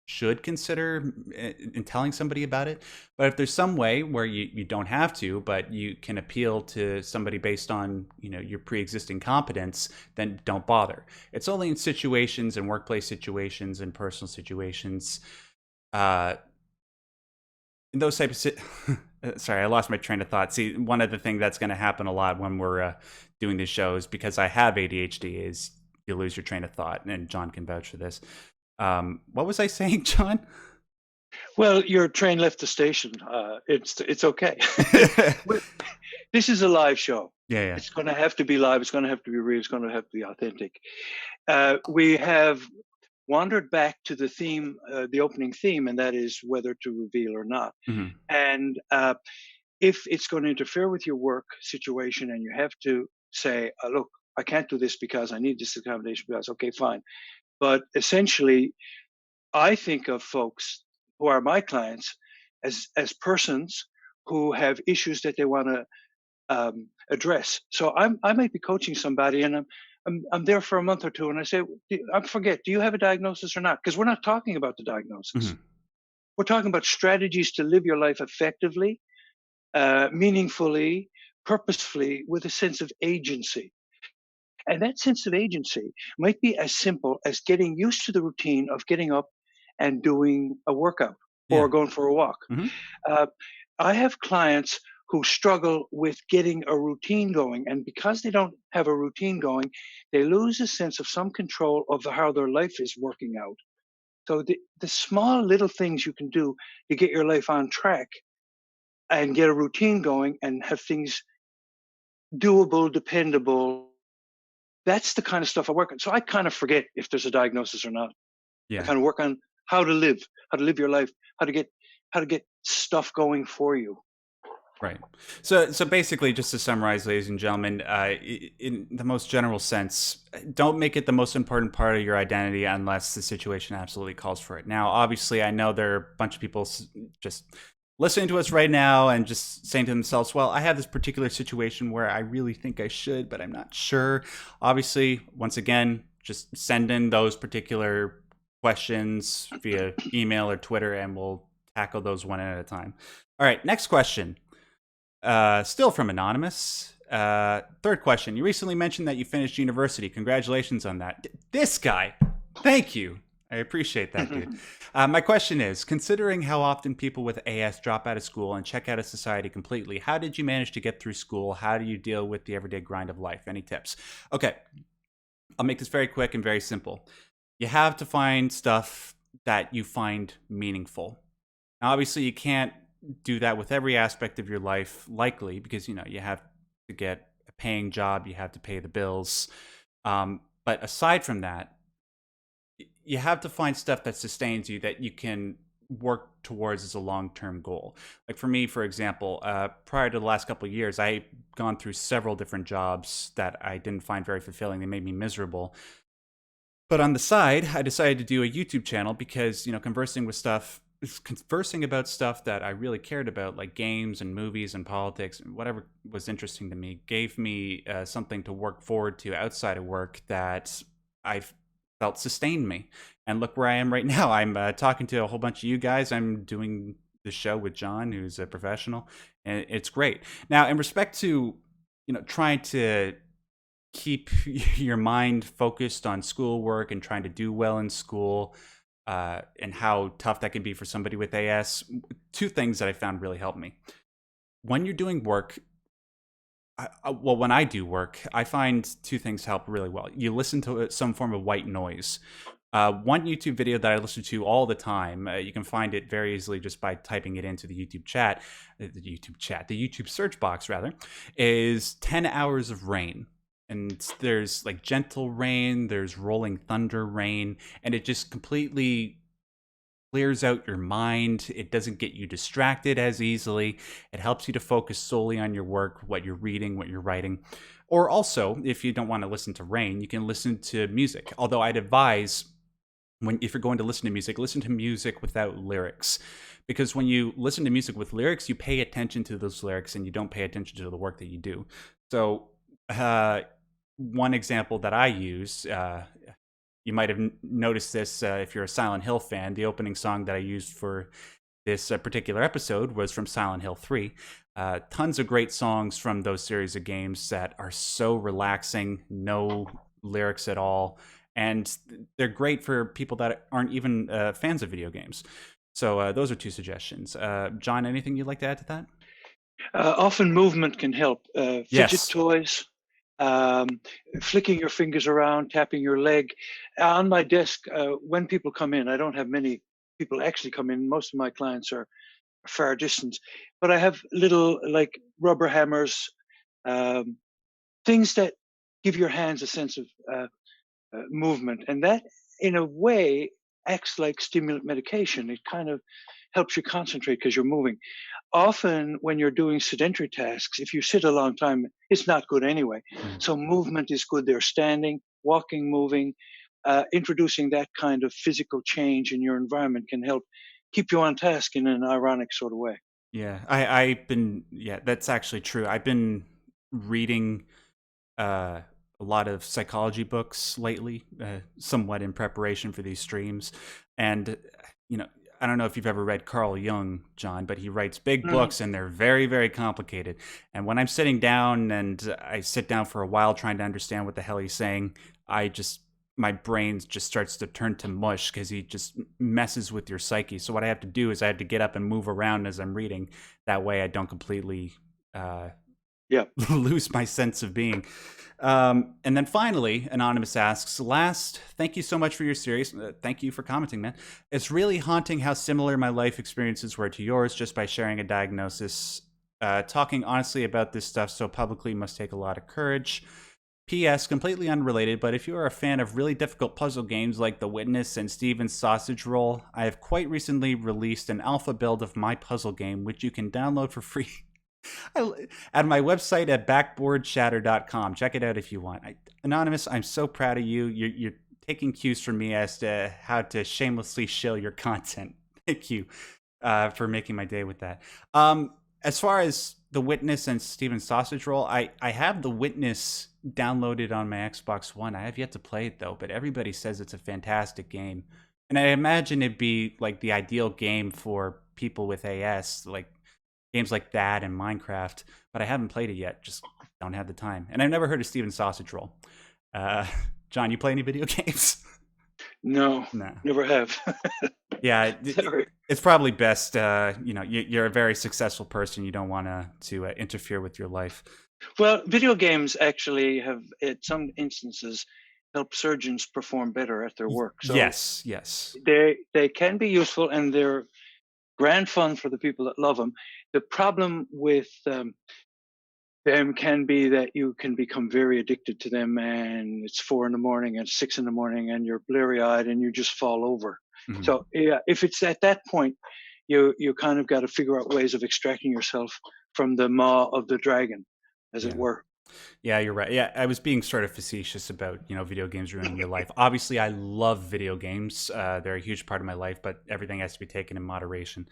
A: should consider in telling somebody about it. But if there's some way where you don't have to, but you can appeal to somebody based on, your pre-existing competence, then don't bother. It's only in situations, and workplace situations, and personal situations, uh, in those types of sorry, I lost my train of thought. See, one of the things that's going to happen a lot when we're doing these shows, because I have ADHD, is you lose your train of thought, and John can vouch for this. What was I saying, John?
B: Well, your train left the station. It's okay.
A: Yeah,
B: We're- this is a live show.
A: yeah.
B: It's going to have to be live. It's going to have to be real. It's going to have to be authentic. We have wandered back to the theme, the opening theme, and that is whether to reveal or not.
A: Hmm.
B: And if it's going to interfere with your work situation, and you have to say, "Look, I can't do this because I need this accommodation," because okay, fine. But essentially, I think of folks who are my clients as persons who have issues that they want to address. So I might be coaching somebody, and I'm there for a month or two, and I say, I forget, do you have a diagnosis or not? Because we're not talking about the diagnosis.
A: Hmm.
B: We're talking about strategies to live your life effectively, meaningfully, purposefully, with a sense of agency. And that sense of agency might be as simple as getting used to the routine of getting up and doing a workout or
A: Yeah.
B: going for a walk.
A: Hmm.
B: Uh, I have clients who struggle with getting a routine going. And because they don't have a routine going, they lose a sense of some control of how their life is working out. So the small little things you can do to get your life on track and get a routine going and have things doable, dependable, that's the kind of stuff I work on. So I kind of forget if there's a diagnosis or not. I
A: Yeah.
B: kind of work on how to live your life, how to get stuff going for you.
A: Right. So basically, just to summarize, ladies and gentlemen, in the most general sense, don't make it the most important part of your identity unless the situation absolutely calls for it. Now, obviously, I know there are a bunch of people just listening to us right now and just saying to themselves, well, I have this particular situation where I really think I should, but I'm not sure. Obviously, once again, just send in those particular questions via email or Twitter, and we'll tackle those one at a time. All right, next question. Still from Anonymous. Third question. You recently mentioned that you finished university. Congratulations on that. This guy. Thank you. I appreciate that, dude. My question is, considering how often people with AS drop out of school and check out of society completely, how did you manage to get through school? How do you deal with the everyday grind of life? Any tips? Okay, I'll make this very quick and very simple. You have to find stuff that you find meaningful. Now, obviously, you can't do that with every aspect of your life, likely, because you have to get a paying job, you have to pay the bills. But aside from that, you have to find stuff that sustains you, that you can work towards as a long-term goal. Like for me, for example, prior to the last couple of years, I gone through several different jobs that I didn't find very fulfilling. They made me miserable. But on the side, I decided to do a YouTube channel because, conversing about stuff that I really cared about, like games and movies and politics and whatever was interesting to me, gave me something to work forward to outside of work that I felt sustained me. And look where I am right now. I'm talking to a whole bunch of you guys. I'm doing the show with John, who's a professional, and it's great. Now, in respect to trying to keep your mind focused on schoolwork and trying to do well in school, and how tough that can be for somebody with AS, two things that I found really helped me. When you're doing work, well, when I do work, I find two things help really well. You listen to some form of white noise. One YouTube video that I listen to all the time, you can find it very easily just by typing it into the YouTube chat, the YouTube search box rather, is 10 Hours of Rain. And there's like gentle rain, there's rolling thunder rain, and it just completely clears out your mind. It doesn't get you distracted as easily. It helps you to focus solely on your work, what you're reading, what you're writing. Or also, if you don't want to listen to rain, you can listen to music. Although I'd advise, if you're going to listen to music without lyrics. Because when you listen to music with lyrics, you pay attention to those lyrics and you don't pay attention to the work that you do. So one example that I use, you might have noticed this if you're a Silent Hill fan. The opening song that I used for this particular episode was from Silent Hill 3. Tons of great songs from those series of games that are so relaxing, no lyrics at all. And they're great for people that aren't even fans of video games. So those are two suggestions. John, anything you'd like to add to that?
B: Often movement can help. Fidget
A: Yes.
B: toys, flicking your fingers around, tapping your leg. On my desk, when people come in, I don't have many people actually come in. Most of my clients are far distance, but I have little like rubber hammers, things that give your hands a sense of movement, and that in a way acts like stimulant medication. It kind of helps you concentrate because you're moving. Often when you're doing sedentary tasks, if you sit a long time, it's not good anyway. So movement is good. They're standing, walking, moving. Introducing that kind of physical change in your environment can help keep you on task in an ironic sort of way.
A: Yeah, that's actually true. I've been reading a lot of psychology books lately, somewhat in preparation for these streams. And, I don't know if you've ever read Carl Jung, John, but he writes big
B: Mhm.
A: books and they're very, very complicated. And when I'm sitting down and I sit down for a while trying to understand what the hell he's saying, my brain just starts to turn to mush because he just messes with your psyche. So what I have to do is I have to get up and move around as I'm reading. That way I don't completely
B: Yeah.
A: lose my sense of being. And then finally, Anonymous asks, thank you so much for your series. Thank you for commenting, man. It's really haunting how similar my life experiences were to yours just by sharing a diagnosis. Talking honestly about this stuff so publicly must take a lot of courage. P.S. Completely unrelated, but if you are a fan of really difficult puzzle games like The Witness and Steven's Sausage Roll, I have quite recently released an alpha build of my puzzle game, which you can download for free at my website at backboardshatter.com. Check it out if you want. Anonymous, I'm so proud of you. You're taking cues from me as to how to shamelessly shill your content. Thank you for making my day with that. As far as The Witness and Steven's Sausage Roll, I have The Witness downloaded on my Xbox One. I have yet to play it, though, but everybody says it's a fantastic game. And I imagine it'd be like the ideal game for people with AS, like games like that and Minecraft, but I haven't played it yet. Just don't have the time. And I've never heard of Steven's Sausage Roll. John, you play any video games?
B: No,
A: No.
B: never have.
A: Yeah,
B: Sorry.
A: it's probably best. You're a very successful person. You don't want to interfere with your life.
B: Well, video games actually have, at some instances, helped surgeons perform better at their work. So
A: Yes.
B: they can be useful, and they're grand fun for the people that love them. The problem with them can be that you can become very addicted to them, and it's 4 a.m. and 6 a.m. and you're bleary eyed and you just fall over.
A: Mhm.
B: So yeah, if it's at that point, you kind of got to figure out ways of extracting yourself from the maw of the dragon, as it
A: Yeah.
B: were.
A: Yeah, you're right. Yeah, I was being sort of facetious about, video games ruining your life. Obviously, I love video games. They're a huge part of my life, but everything has to be taken in moderation.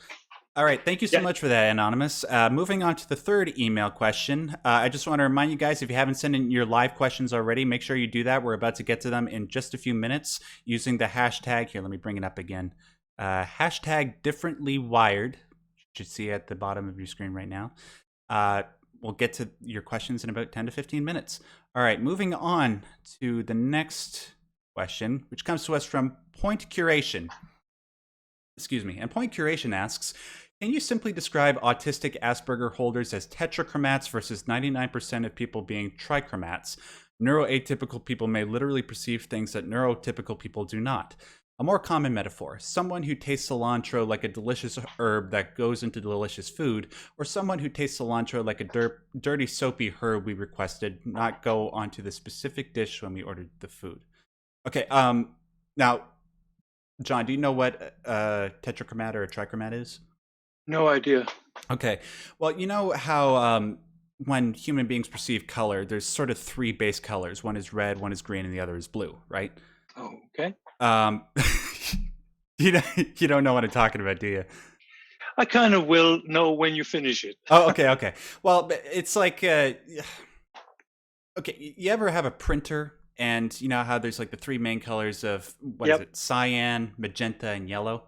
A: All right. Thank you so
B: Yeah.
A: much for that, Anonymous. Moving on to the third email question. I just want to remind you guys, if you haven't sent in your live questions already, make sure you do that. We're about to get to them in just a few minutes using the hashtag. Here, let me bring it up again. Hashtag differently wired. should see at the bottom of your screen right now. We'll get to your questions in about 10 to 15 minutes. All right, moving on to the next question, which comes to us from Point Curation. Excuse me. And Point Curation asks, can you simply describe autistic Asperger holders as tetrachromats versus 99% of people being trichromats? Neuroatypical people may literally perceive things that neurotypical people do not. A more common metaphor, someone who tastes cilantro like a delicious herb that goes into delicious food, or someone who tastes cilantro like a dirty soapy herb we requested not go onto the specific dish when we ordered the food. Okay, now, John, do you know what a tetrachromat or a trichromat is?
B: No idea.
A: Okay, well, you know how when human beings perceive color, there's sort of three base colors. One is red, one is green, and the other is blue, right?
B: Oh, okay.
A: You don't know what I'm talking about, do you?
B: I kind of will know when you finish it.
A: Oh, okay. Well, it's like, okay, you ever have a printer, and you know how there's like the three main colors of, what is it, cyan, magenta, and yellow?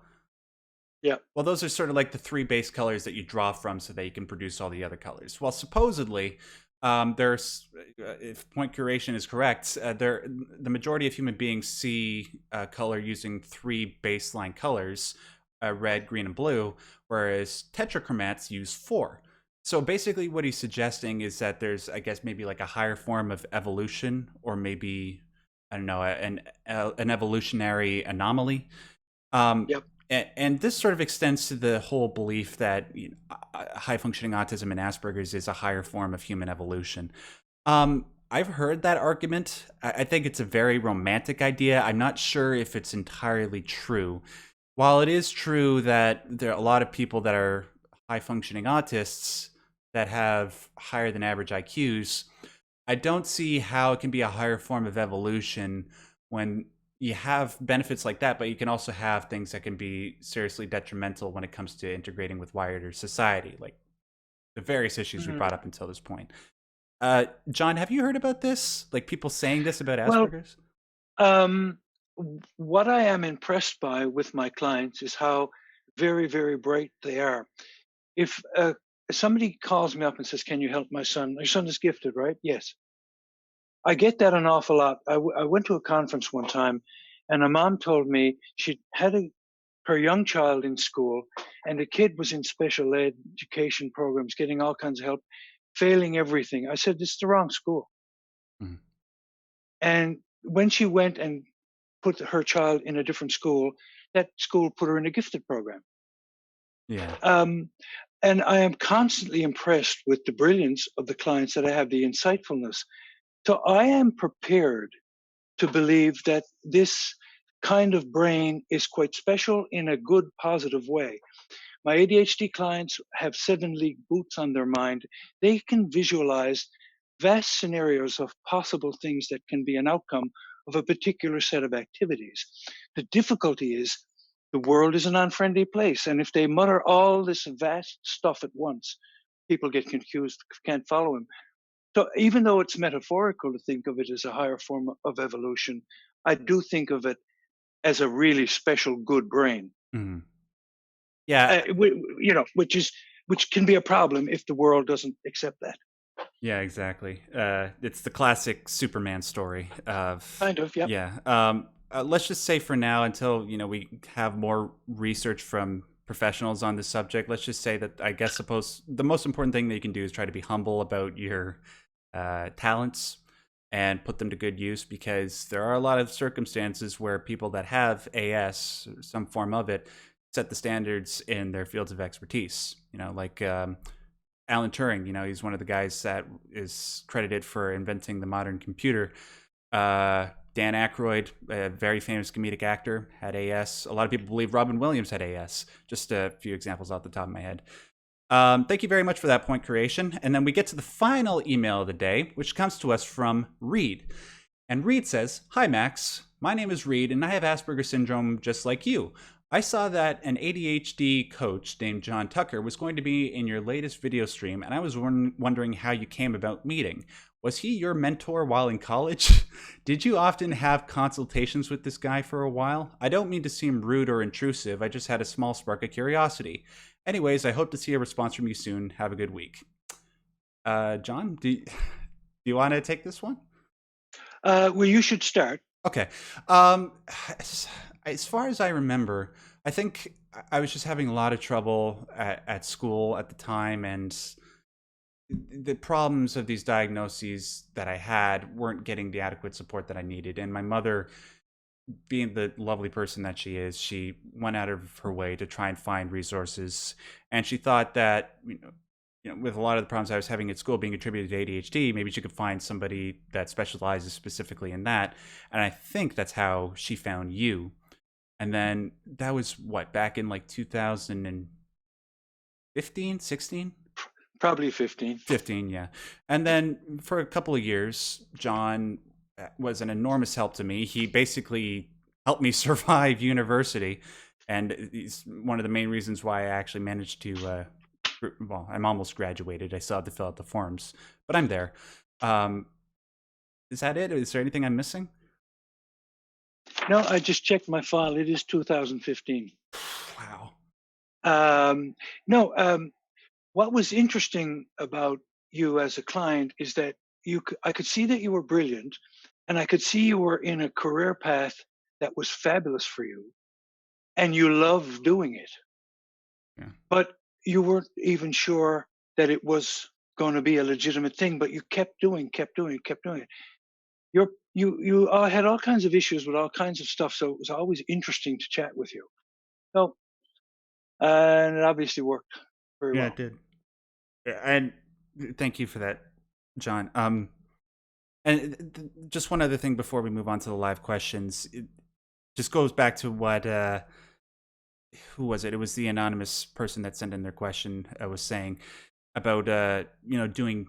B: Yeah.
A: Well, those are sort of like the three base colors that you draw from so that you can produce all the other colors. Well, supposedly, there's, if Point Curation is correct, the majority of human beings see color using three baseline colors, red, green, and blue, whereas tetrachromats use four. So basically what he's suggesting is that there's, I guess, maybe like a higher form of evolution, or maybe, I don't know, an evolutionary anomaly.
B: Yep.
A: And this sort of extends to the whole belief that high-functioning autism and Asperger's is a higher form of human evolution. I've heard that argument. I think it's a very romantic idea. I'm not sure if it's entirely true. While it is true that there are a lot of people that are high-functioning autists that have higher than average IQs, I don't see how it can be a higher form of evolution when you have benefits like that, but you can also have things that can be seriously detrimental when it comes to integrating with wider society, like the various issues we brought up until this point. John, have you heard about this? Like people saying this about Asperger's?
B: Well, what I am impressed by with my clients is how very, very bright they are. If somebody calls me up and says, can you help my son? My son is gifted, right? Yes. I get that an awful lot. I went to a conference one time, and a mom told me she had her young child in school, and the kid was in special education programs, getting all kinds of help, failing everything. I said, this is the wrong school.
A: Mhm.
B: And when she went and put her child in a different school, that school put her in a gifted program.
A: Yeah.
B: And I am constantly impressed with the brilliance of the clients that I have, the insightfulness. So I am prepared to believe that this kind of brain is quite special in a good, positive way. My ADHD clients have 7-league boots on their mind. They can visualize vast scenarios of possible things that can be an outcome of a particular set of activities. The difficulty is the world is an unfriendly place. And if they mutter all this vast stuff at once, people get confused, can't follow them. So even though it's metaphorical to think of it as a higher form of evolution, I do think of it as a really special good brain.
A: Mm-hmm. Yeah.
B: Which can be a problem if the world doesn't accept that.
A: Yeah, exactly. It's the classic Superman story of
B: Kind of, yeah.
A: Yeah. Let's just say for now, until we have more research from professionals on this subject, let's just say that I suppose the most important thing that you can do is try to be humble about your talents and put them to good use, because there are a lot of circumstances where people that have AS, some form of it, set the standards in their fields of expertise. Like Alan Turing, he's one of the guys that is credited for inventing the modern computer. Dan Aykroyd, a very famous comedic actor, had AS. A lot of people believe Robin Williams had AS. Just a few examples off the top of my head. Thank you very much for that Point Curation. And then we get to the final email of the day, which comes to us from Reed. And Reed says, "Hi, Max. My name is Reed, and I have Asperger's syndrome just like you. I saw that an ADHD coach named John Tucker was going to be in your latest video stream, and I was wondering how you came about meeting. Was he your mentor while in college? Did you often have consultations with this guy for a while? I don't mean to seem rude or intrusive, I just had a small spark of curiosity. Anyways, I hope to see a response from you soon. Have a good week. John, do you want to take this one?
B: Well, you should start.
A: Okay. Um, as far as I remember, I think I was just having a lot of trouble at school at the time, and the problems of these diagnoses that I had weren't getting the adequate support that I needed. And my mother, being the lovely person that she is, she went out of her way to try and find resources. And she thought that, with a lot of the problems I was having at school being attributed to ADHD, maybe she could find somebody that specializes specifically in that. And I think that's how she found you. And then that was what, back in like 2015, 16?
B: Probably 15.
A: 15, yeah. And then for a couple of years, John was an enormous help to me. He basically helped me survive university. And he's one of the main reasons why I actually managed to, well, I'm almost graduated. I still have to fill out the forms, but I'm there. Is that it? Is there anything I'm missing?
B: No, I just checked my file. It is 2015.
A: Wow.
B: No, what was interesting about you as a client is that I could see that you were brilliant, and I could see you were in a career path that was fabulous for you, and you loved doing it.
A: Yeah.
B: But you weren't even sure that it was going to be a legitimate thing, but you kept doing it. You had all kinds of issues with all kinds of stuff, so it was always interesting to chat with you. So, and it obviously worked very
A: Yeah,
B: well.
A: it did. And thank you for that, John. And just one other thing before we move on to the live questions. It just goes back to what who was it? It was the anonymous person that sent in their question. Was saying about doing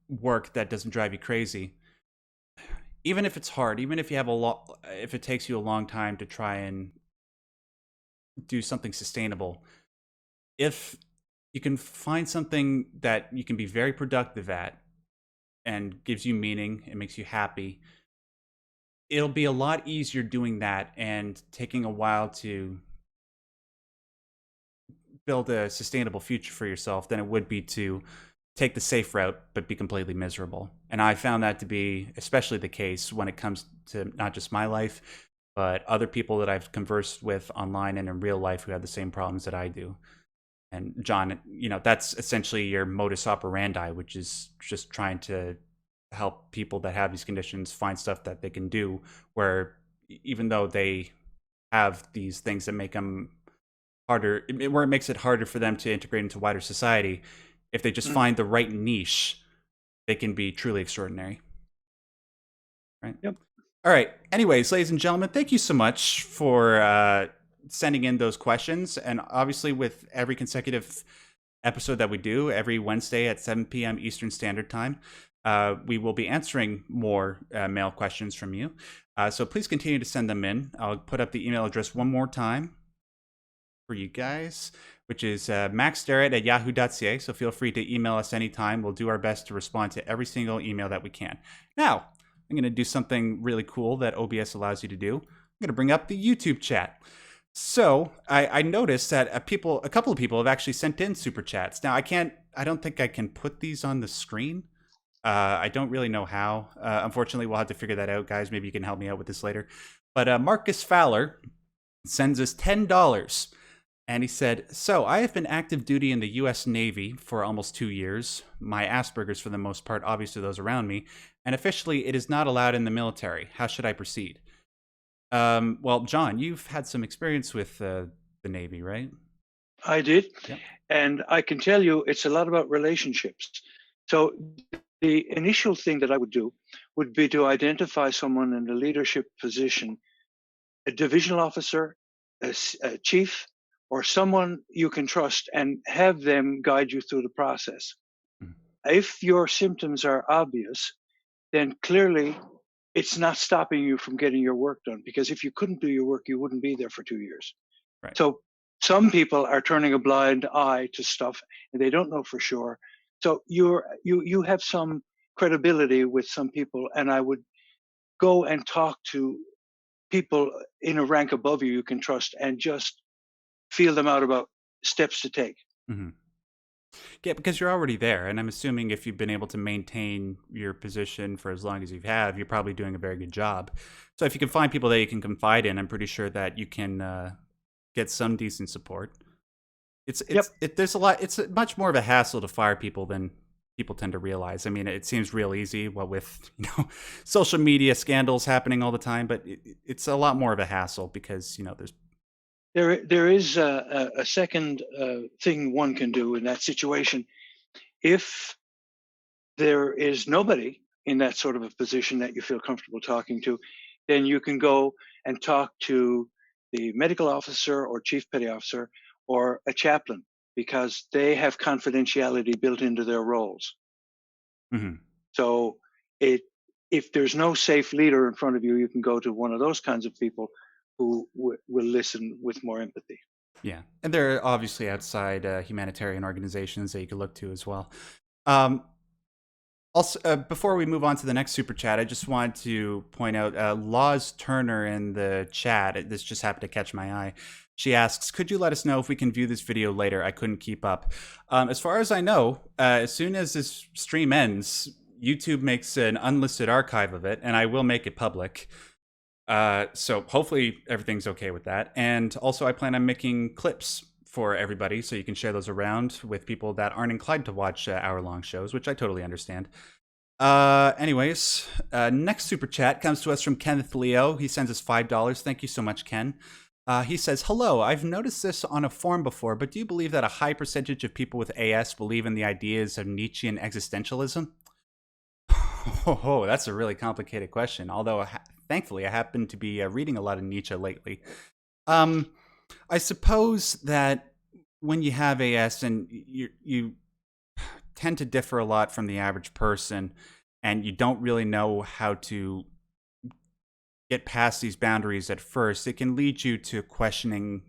A: work that doesn't drive you crazy. Even if it's hard, even if you have if it takes you a long time to try and do something sustainable, if you can find something that you can be very productive at and gives you meaning, it makes you happy, it'll be a lot easier doing that and taking a while to build a sustainable future for yourself than it would be to take the safe route but be completely miserable. And I found that to be especially the case when it comes to not just my life, but other people that I've conversed with online and in real life who have the same problems that I do. And John, that's essentially your modus operandi, which is just trying to help people that have these conditions find stuff that they can do where even though they have these things that make them harder, where it makes it harder for them to integrate into wider society, if they just find the right niche, they can be truly extraordinary. Right?
B: Yep.
A: All right. Anyways, ladies and gentlemen, thank you so much for sending in those questions. And obviously, with every consecutive episode that we do every Wednesday at 7 p.m. Eastern Standard Time, we will be answering more mail questions from you. So please continue to send them in. I'll put up the email address one more time for you guys, which is maxderrat@yahoo.ca. So feel free to email us anytime. We'll do our best to respond to every single email that we can. Now, I'm going to do something really cool that OBS allows you to do. I'm going to bring up the YouTube chat. So I noticed that a couple of people have actually sent in super chats. Now I don't think I can put these on the screen. I don't really know how. Unfortunately, we'll have to figure that out, guys. Maybe you can help me out with this later. But Marcus Fowler sends us $10. And he said, so I have been active duty in the U.S. Navy for almost 2 years. My Asperger's, for the most part, obvious to those around me. And officially, it is not allowed in the military. How should I proceed? Well, John, you've had some experience with the Navy, right?
B: I did.
A: Yep.
B: And I can tell you it's a lot about relationships. So the initial thing that I would do would be to identify someone in a leadership position, a divisional officer, a chief, or someone you can trust, and have them guide you through the process. Mm-hmm. If your symptoms are obvious, then clearly it's not stopping you from getting your work done, because if you couldn't do your work, you wouldn't be there for 2 years.
A: Right.
B: So some people are turning a blind eye to stuff and they don't know for sure. So you have some credibility with some people, and I would go and talk to people in a rank above you can trust and just feel them out about steps to take.
A: Hmm. Yeah, because you're already there, and I'm assuming if you've been able to maintain your position for as long as you have, you're probably doing a very good job. So if you can find people that you can confide in, I'm pretty sure that you can get some decent support.
B: Yep.
A: There's a lot. It's much more of a hassle to fire people than people tend to realize. I mean, it seems real easy, what with social media scandals happening all the time, but it's a lot more of a hassle because there's.
B: There is a second thing one can do in that situation. If there is nobody in that sort of a position that you feel comfortable talking to, then you can go and talk to the medical officer or chief petty officer or a chaplain, because they have confidentiality built into their roles.
A: Mhm.
B: So it, if there's no safe leader in front of you, you can go to one of those kinds of people who will listen with more empathy.
A: Yeah, and there are obviously outside humanitarian organizations that you could look to as well. Um, Also, before we move on to the next super chat, I just wanted to point out Laws Turner in the chat. This just happened to catch my eye. She asks, "Could you let us know if we can view this video later? I couldn't keep up." As far as I know, as soon as this stream ends, YouTube makes an unlisted archive of it, and I will make it public. So hopefully everything's okay with that. And also, I plan on making clips for everybody so you can share those around with people that aren't inclined to watch hour-long shows, which I totally understand. Anyways, next super chat comes to us from Kenneth Leo. He sends us $5. Thank you so much, Ken. He says, "Hello, I've noticed this on a forum before, but do you believe that a high percentage of people with AS believe in the ideas of Nietzschean existentialism?" Oh, that's a really complicated question. Although, thankfully, I happen to be reading a lot of Nietzsche lately. Um, I suppose that when you have AS and you tend to differ a lot from the average person, and you don't really know how to get past these boundaries at first, it can lead you to questioning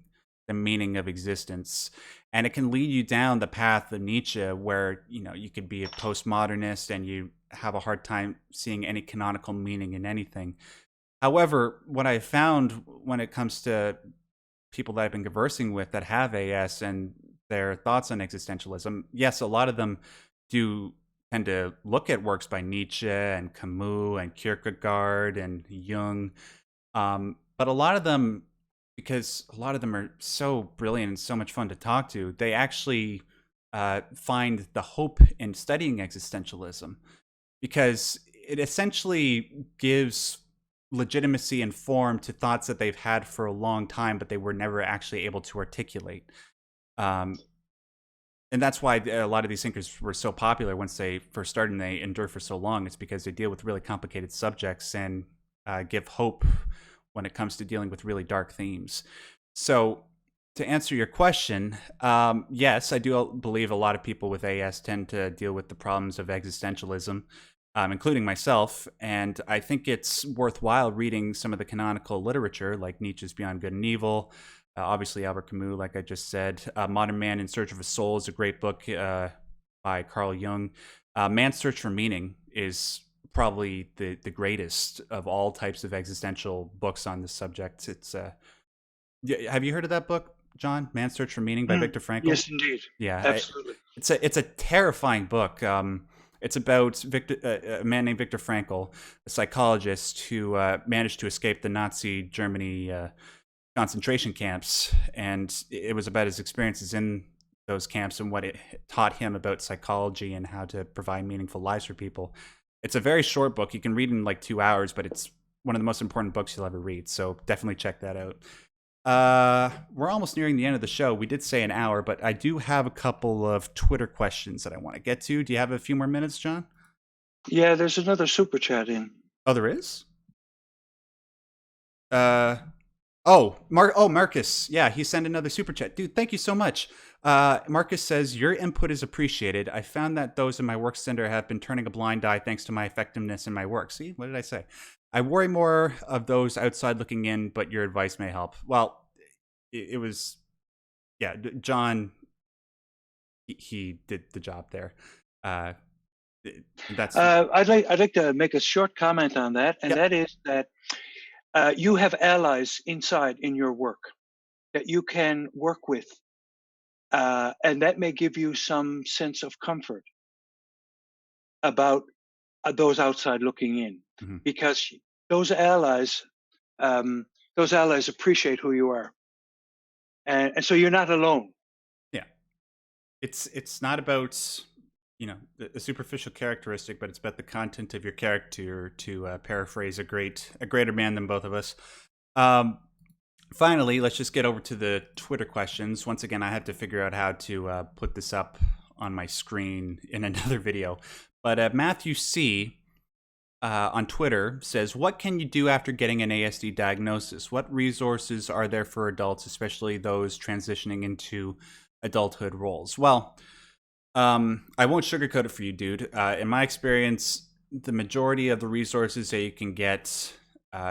A: the meaning of existence. And it can lead you down the path of Nietzsche, where you could be a postmodernist and you have a hard time seeing any canonical meaning in anything. However, what I found when it comes to people that I've been conversing with that have AS and their thoughts on existentialism, yes, a lot of them do tend to look at works by Nietzsche and Camus and Kierkegaard and Jung. But a lot of them, because a lot of them are so brilliant and so much fun to talk to, they actually find the hope in studying existentialism because it essentially gives legitimacy and form to thoughts that they've had for a long time, but they were never actually able to articulate. Um, and that's why a lot of these thinkers were so popular once they first started and they endure for so long. It's because they deal with really complicated subjects and give hope when it comes to dealing with really dark themes. So, to answer your question, yes, I do believe a lot of people with AS tend to deal with the problems of existentialism, including myself. And I think it's worthwhile reading some of the canonical literature, like Nietzsche's Beyond Good and Evil, obviously Albert Camus, like I just said. Modern Man in Search of a Soul is a great book by Carl Jung. Man's Search for Meaning is probably the greatest of all types of existential books on this subject. It's have you heard of that book, John? Man's Search for Meaning by Viktor Frankl?
B: Yes, indeed.
A: Yeah,
B: Absolutely.
A: it's a terrifying book. It's about a man named Viktor Frankl, a psychologist who managed to escape the Nazi Germany concentration camps, and it was about his experiences in those camps and what it taught him about psychology and how to provide meaningful lives for people. It's a very short book. You can read in like 2 hours, but it's one of the most important books you'll ever read. So definitely check that out. We're almost nearing the end of the show. We did say an hour, but I do have a couple of Twitter questions that I want to get to. Do you have a few more minutes, John?
B: Yeah, there's another super chat in.
A: Oh, there is? Marcus. Yeah, he sent another super chat. Dude, thank you so much. Marcus says, "Your input is appreciated. I found that those in my work center have been turning a blind eye thanks to my effectiveness in my work." See, what did I say? "I worry more of those outside looking in, but your advice may help." Well, it was, yeah, John, he did the job there. Uh, that's
B: I'd like to make a short comment on that, and
A: Yep.
B: that is that you have allies inside in your work that you can work with, and that may give you some sense of comfort about those outside looking in,
A: Mhm.
B: because those allies um, those allies appreciate who you are, and so you're not alone.
A: Yeah. It's not about, the superficial characteristic, but it's about the content of your character. To paraphrase a greater man than both of us. Um, Finally, let's just get over to the Twitter questions. Once again, I have to figure out how to put this up on my screen in another video. But Matthew C. On Twitter says, "What can you do after getting an ASD diagnosis? What resources are there for adults, especially those transitioning into adulthood roles?" Well, I won't sugarcoat it for you, dude. In my experience, the majority of the resources that you can get,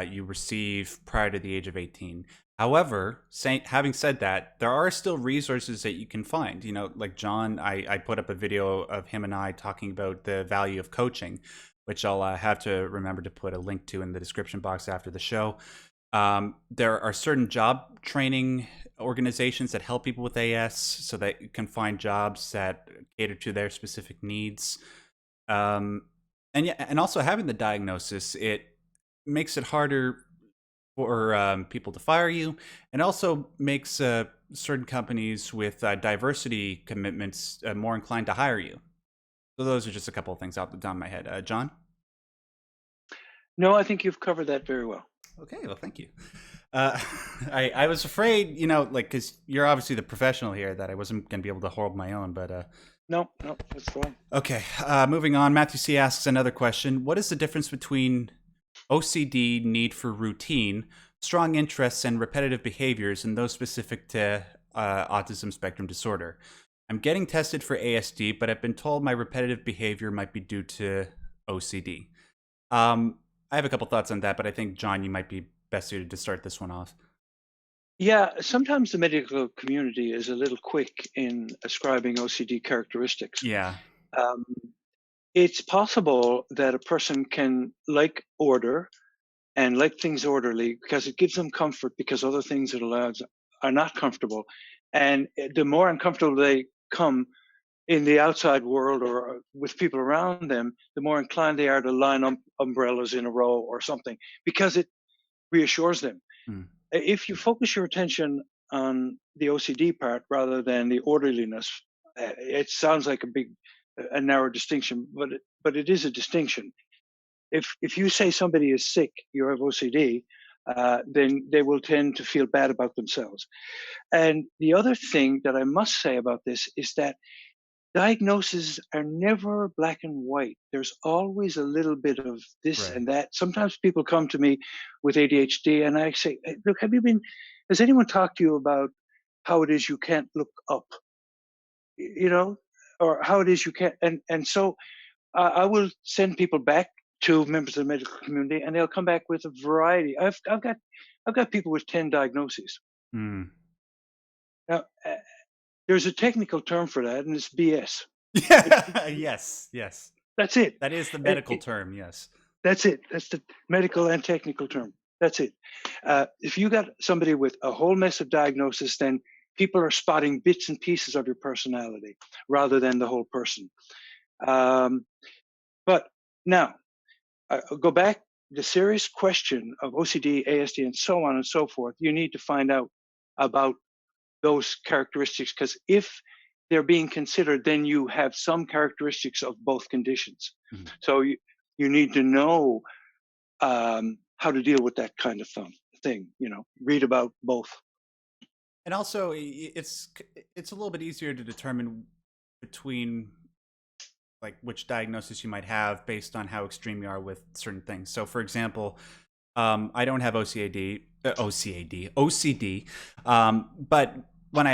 A: you receive prior to the age of 18. However, having said that, there are still resources that you can find. Like John, I put up a video of him and I talking about the value of coaching, which I'll have to remember to put a link to in the description box after the show. There are certain job training organizations that help people with AS so that you can find jobs that cater to their specific needs. Um, and yeah, and also having the diagnosis, it makes it harder for people to fire you, and also makes certain companies with diversity commitments more inclined to hire you. So those are just a couple of things off the top of my head. John?
B: No, I think you've covered that very well.
A: Okay, well, thank you. Uh, I was afraid, like, because you're obviously the professional here, that I wasn't going to be able to hold my own, but
B: No, no, that's fine.
A: okay. Moving on, Matthew C. asks another question. What is the difference between OCD, need for routine, strong interests, and repetitive behaviors, and those specific to autism spectrum disorder? I'm getting tested for ASD, but I've been told my repetitive behavior might be due to OCD. I have a couple thoughts on that, but I think, John, you might be best suited to start this one off.
B: Yeah, sometimes the medical community is a little quick in ascribing OCD characteristics.
A: Yeah.
B: Um, it's possible that a person can like order and like things orderly because it gives them comfort, because other things that allows are not comfortable. And the more uncomfortable they come in the outside world or with people around them, the more inclined they are to line up umbrellas in a row or something, because it reassures them.
A: Hmm.
B: If you focus your attention on the OCD part rather than the orderliness, it sounds like a narrow distinction, but it is a distinction. If you say somebody is sick, you have OCD, then they will tend to feel bad about themselves. And the other thing that I must say about this is that diagnoses are never black and white. There's always a little bit of this
A: Right.
B: and that. Sometimes people come to me with ADHD and I say, "Hey, look, has anyone talked to you about how it is you can't look up, you know, or how it is you can't?" And so I will send people back to members of the medical community, and they'll come back with a variety. I've got people with 10 diagnoses.
A: Hmm.
B: Now, there's a technical term for that, and it's BS. It,
A: Yeah. Yes. Yes.
B: that's it.
A: That is the
B: It,
A: medical
B: it.
A: term. Yes.
B: That's it. That's the medical and technical term. That's it. If you got somebody with a whole mess of diagnosis, then people are spotting bits and pieces of your personality rather than the whole person. Um, but now, I'll go back. The serious question of OCD, ASD, and so on and so forth, you need to find out about those characteristics, because if they're being considered, then you have some characteristics of both conditions.
A: Mhm.
B: So you need to know how to deal with that kind of thing. Read about both.
A: And also, it's a little bit easier to determine between, like, which diagnosis you might have based on how extreme you are with certain things. So, for example, I don't have OCD, but when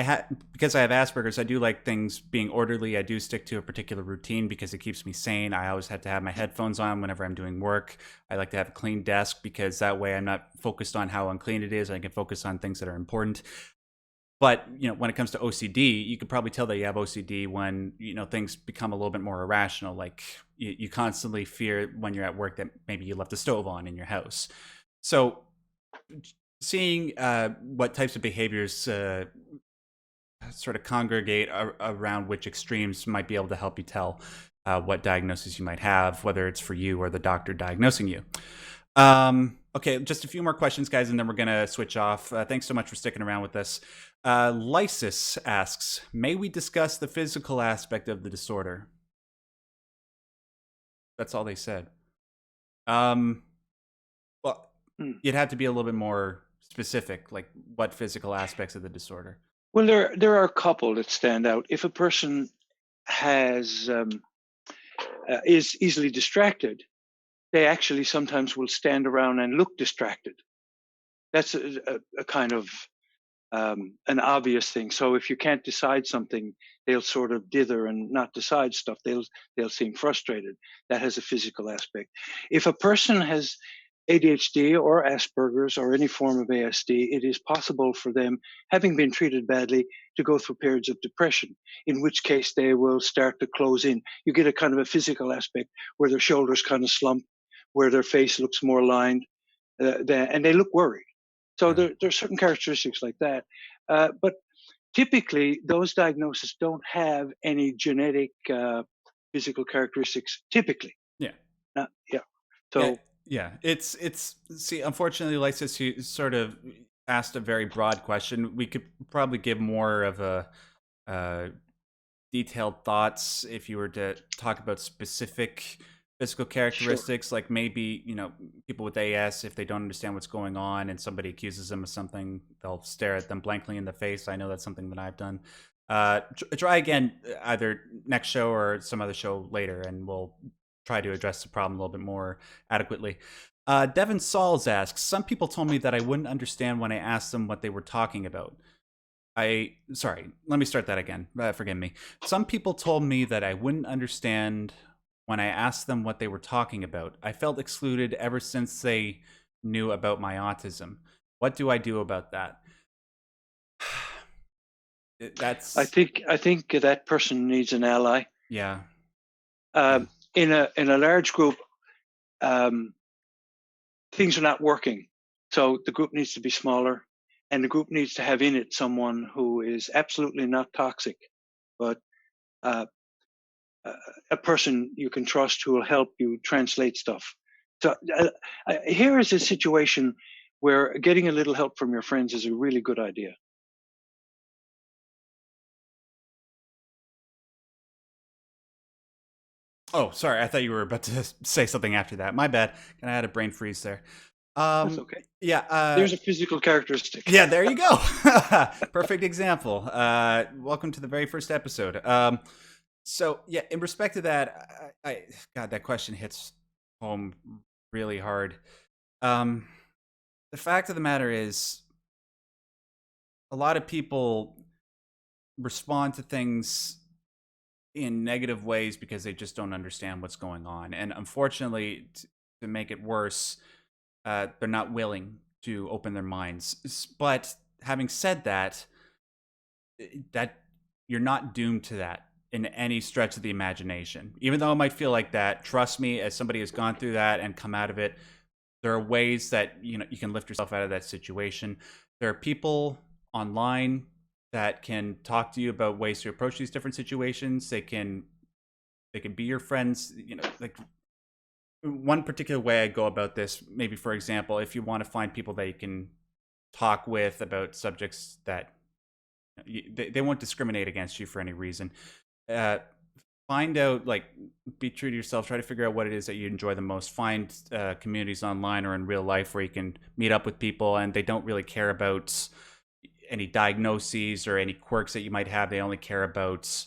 A: because I have Asperger's, I do like things being orderly. I do stick to a particular routine because it keeps me sane. I always have to have my headphones on whenever I'm doing work. I like to have a clean desk because that way I'm not focused on how unclean it is. I can focus on things that are important. But when it comes to OCD, you could probably tell that you have OCD when things become a little bit more irrational. Like you constantly fear when you're at work that maybe you left the stove on in your house. So seeing what types of behaviors sort of congregate around which extremes might be able to help you tell what diagnosis you might have, whether it's for you or the doctor diagnosing you. Okay, just a few more questions, guys, and then we're going to switch off. Thanks so much for sticking around with us. Lysis asks, may we discuss the physical aspect of the disorder? That's all they said. Well, you'd have to be a little bit more specific, like what physical aspects of the disorder?
B: Well, there are a couple that stand out. If a person is easily distracted, they actually sometimes will stand around and look distracted. That's a kind of an obvious thing. So if you can't decide something, they'll sort of dither and not decide stuff. They'll seem frustrated. That has a physical aspect. If a person has ADHD or Asperger's or any form of ASD, it is possible for them, having been treated badly, to go through periods of depression, in which case they will start to close in. You get a kind of a physical aspect where their shoulders kind of slump, where their face looks more lined, and they look worried. So there are certain characteristics like that. But typically, those diagnoses don't have any genetic physical characteristics, typically.
A: Yeah.
B: Yeah. So.
A: Yeah, it's see, unfortunately, Lysis, you sort of asked a very broad question. We could probably give more of a detailed thoughts if you were to talk about specific physical characteristics. Sure. Like maybe people with AS, if they don't understand what's going on and somebody accuses them of something, they'll stare at them blankly in the face. I know that's something that I've done. Try again either next show or some other show later, and we'll try to address the problem a little bit more adequately. Devin Sauls asks, some people told me that I wouldn't understand when I asked them what they were talking about. Sorry, let me start that again. Forgive me. Some people told me that I wouldn't understand when I asked them what they were talking about. I felt excluded ever since they knew about my autism. What do I do about that? That's.
B: I think that person needs an ally.
A: Yeah.
B: In a large group, things are not working, so the group needs to be smaller, and the group needs to have in it someone who is absolutely not toxic, but a person you can trust who will help you translate stuff. So here is a situation where getting a little help from your friends is a really good idea.
A: Oh, sorry. I thought you were about to say something after that. My bad. I had a brain freeze there.
B: That's okay.
A: Yeah.
B: There's a physical characteristic.
A: Yeah, there you go. Perfect example. Welcome to the very first episode. So, yeah, in respect to that, God, that question hits home really hard. The fact of the matter is, a lot of people respond to things in negative ways because they just don't understand what's going on. And unfortunately, to make it worse, they're not willing to open their minds. But having said that, you're not doomed to that in any stretch of the imagination. Even though it might feel like that, trust me, as somebody who's gone through that and come out of it, there are ways that you can lift yourself out of that situation. There are people online that can talk to you about ways to approach these different situations. They can be your friends. Like one particular way I go about this, maybe for example, if you want to find people that you can talk with about subjects that they won't discriminate against you for any reason. Find out, like, be true to yourself. Try to figure out what it is that you enjoy the most. Find communities online or in real life where you can meet up with people and they don't really care about any diagnoses or any quirks that you might have. They only care about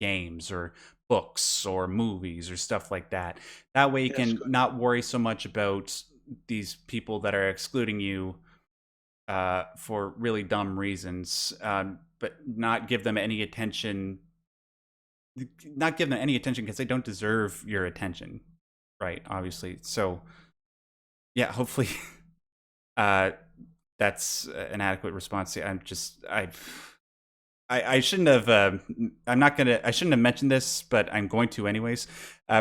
A: games or books or movies or stuff like that. That way you can not worry so much about these people that are excluding you for really dumb reasons, but not give them any attention. Not give them any attention because they don't deserve your attention, right? Obviously. So, yeah, hopefully that's an adequate response. I shouldn't have. I'm not gonna. I shouldn't have mentioned this, but I'm going to anyways.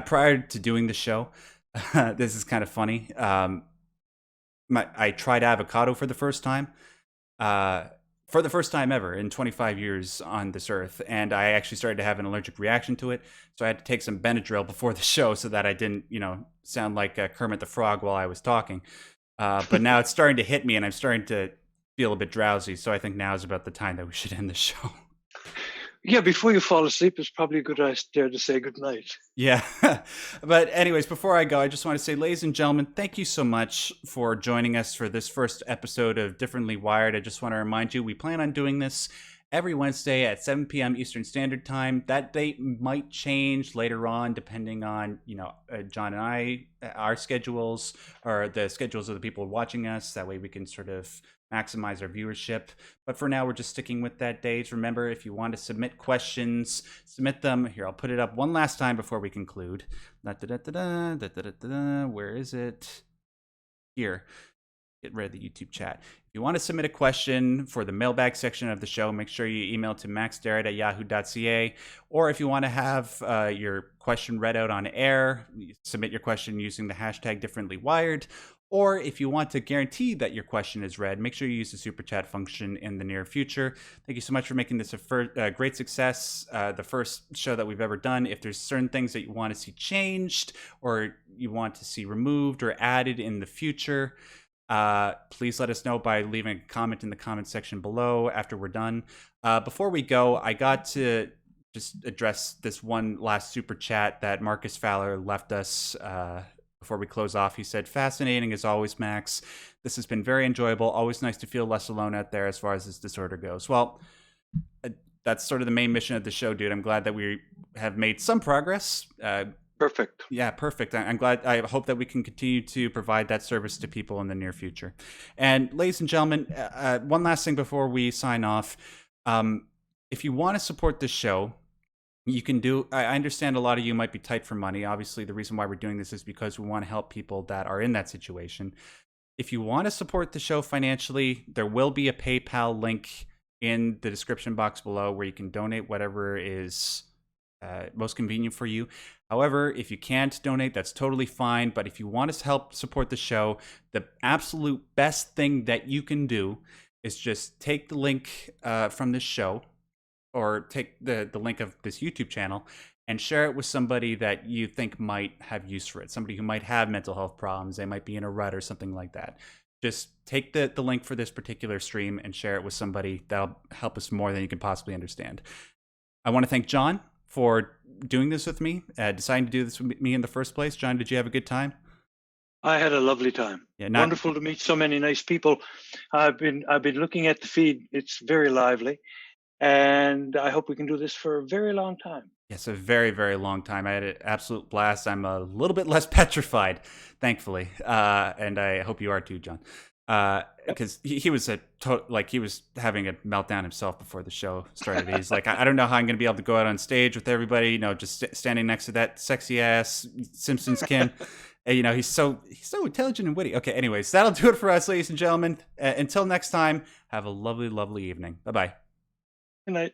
A: Prior to doing the show, this is kind of funny. I tried avocado for the first time. Uh, for the first time ever in 25 years on this earth, and I actually started to have an allergic reaction to it. So I had to take some Benadryl before the show so that I didn't, sound like Kermit the Frog while I was talking. But now it's starting to hit me, and I'm starting to feel a bit drowsy. So I think now is about the time that we should end the show.
B: Yeah, before you fall asleep, it's probably a good idea to say good night.
A: Yeah. But anyways, before I go, I just want to say, ladies and gentlemen, thank you so much for joining us for this first episode of Differently Wired. I just want to remind you, we plan on doing this every Wednesday at 7 p.m. Eastern Standard Time. That date might change later on, depending on, John and I, our schedules, or the schedules of the people watching us. That way we can sort of maximize our viewership. But for now, we're just sticking with that date. Remember, if you want to submit questions, submit them. Here, I'll put it up one last time before we conclude. Where is it? Here. Get rid of the YouTube chat. If you want to submit a question for the mailbag section of the show, make sure you email to maxderrat@yahoo.ca. Or if you want to have your question read out on air, submit your question using the hashtag differentlywired. Or if you want to guarantee that your question is read, make sure you use the super chat function in the near future. Thank you so much for making this a great success, the first show that we've ever done. If there's certain things that you want to see changed or you want to see removed or added in the future, please let us know by leaving a comment in the comment section below after we're done. Before we go, I got to just address this one last super chat that Marcus Fowler left us before we close off. He said, "Fascinating as always, Max. This has been very enjoyable. Always nice to feel less alone out there as far as this disorder goes." Well, that's sort of the main mission of the show, dude. I'm glad that we have made some progress.
B: Perfect.
A: Yeah, perfect. I'm glad. I hope that we can continue to provide that service to people in the near future. And ladies and gentlemen, one last thing before we sign off. If you want to support this show, you can do. I understand a lot of you might be tight for money. Obviously, the reason why we're doing this is because we want to help people that are in that situation. If you want to support the show financially, there will be a PayPal link in the description box below where you can donate whatever is most convenient for you. However, if you can't donate, that's totally fine. But if you want to help support the show, the absolute best thing that you can do is just take the link from this show, or take the link of this YouTube channel and share it with somebody that you think might have use for it. Somebody who might have mental health problems. They might be in a rut or something like that. Just take the link for this particular stream and share it with somebody. That'll help us more than you can possibly understand. I want to thank John for doing this with me, deciding to do this with me in the first place. John, did you have a good time?
B: I had a lovely time.
A: Yeah,
B: wonderful to meet so many nice people. I've been looking at the feed. It's very lively, and I hope we can do this for a very long time.
A: Yes, a very, very long time. I had an absolute blast. I'm a little bit less petrified, thankfully, and I hope you are too, John. Because he was he was having a meltdown himself before the show started. He's like, I don't know how I'm going to be able to go out on stage with everybody, just standing next to that sexy ass Simpsons Kim. And, he's so intelligent and witty. Okay, anyways, that'll do it for us, ladies and gentlemen. Until next time, have a lovely, lovely evening. Bye-bye.
B: Good night.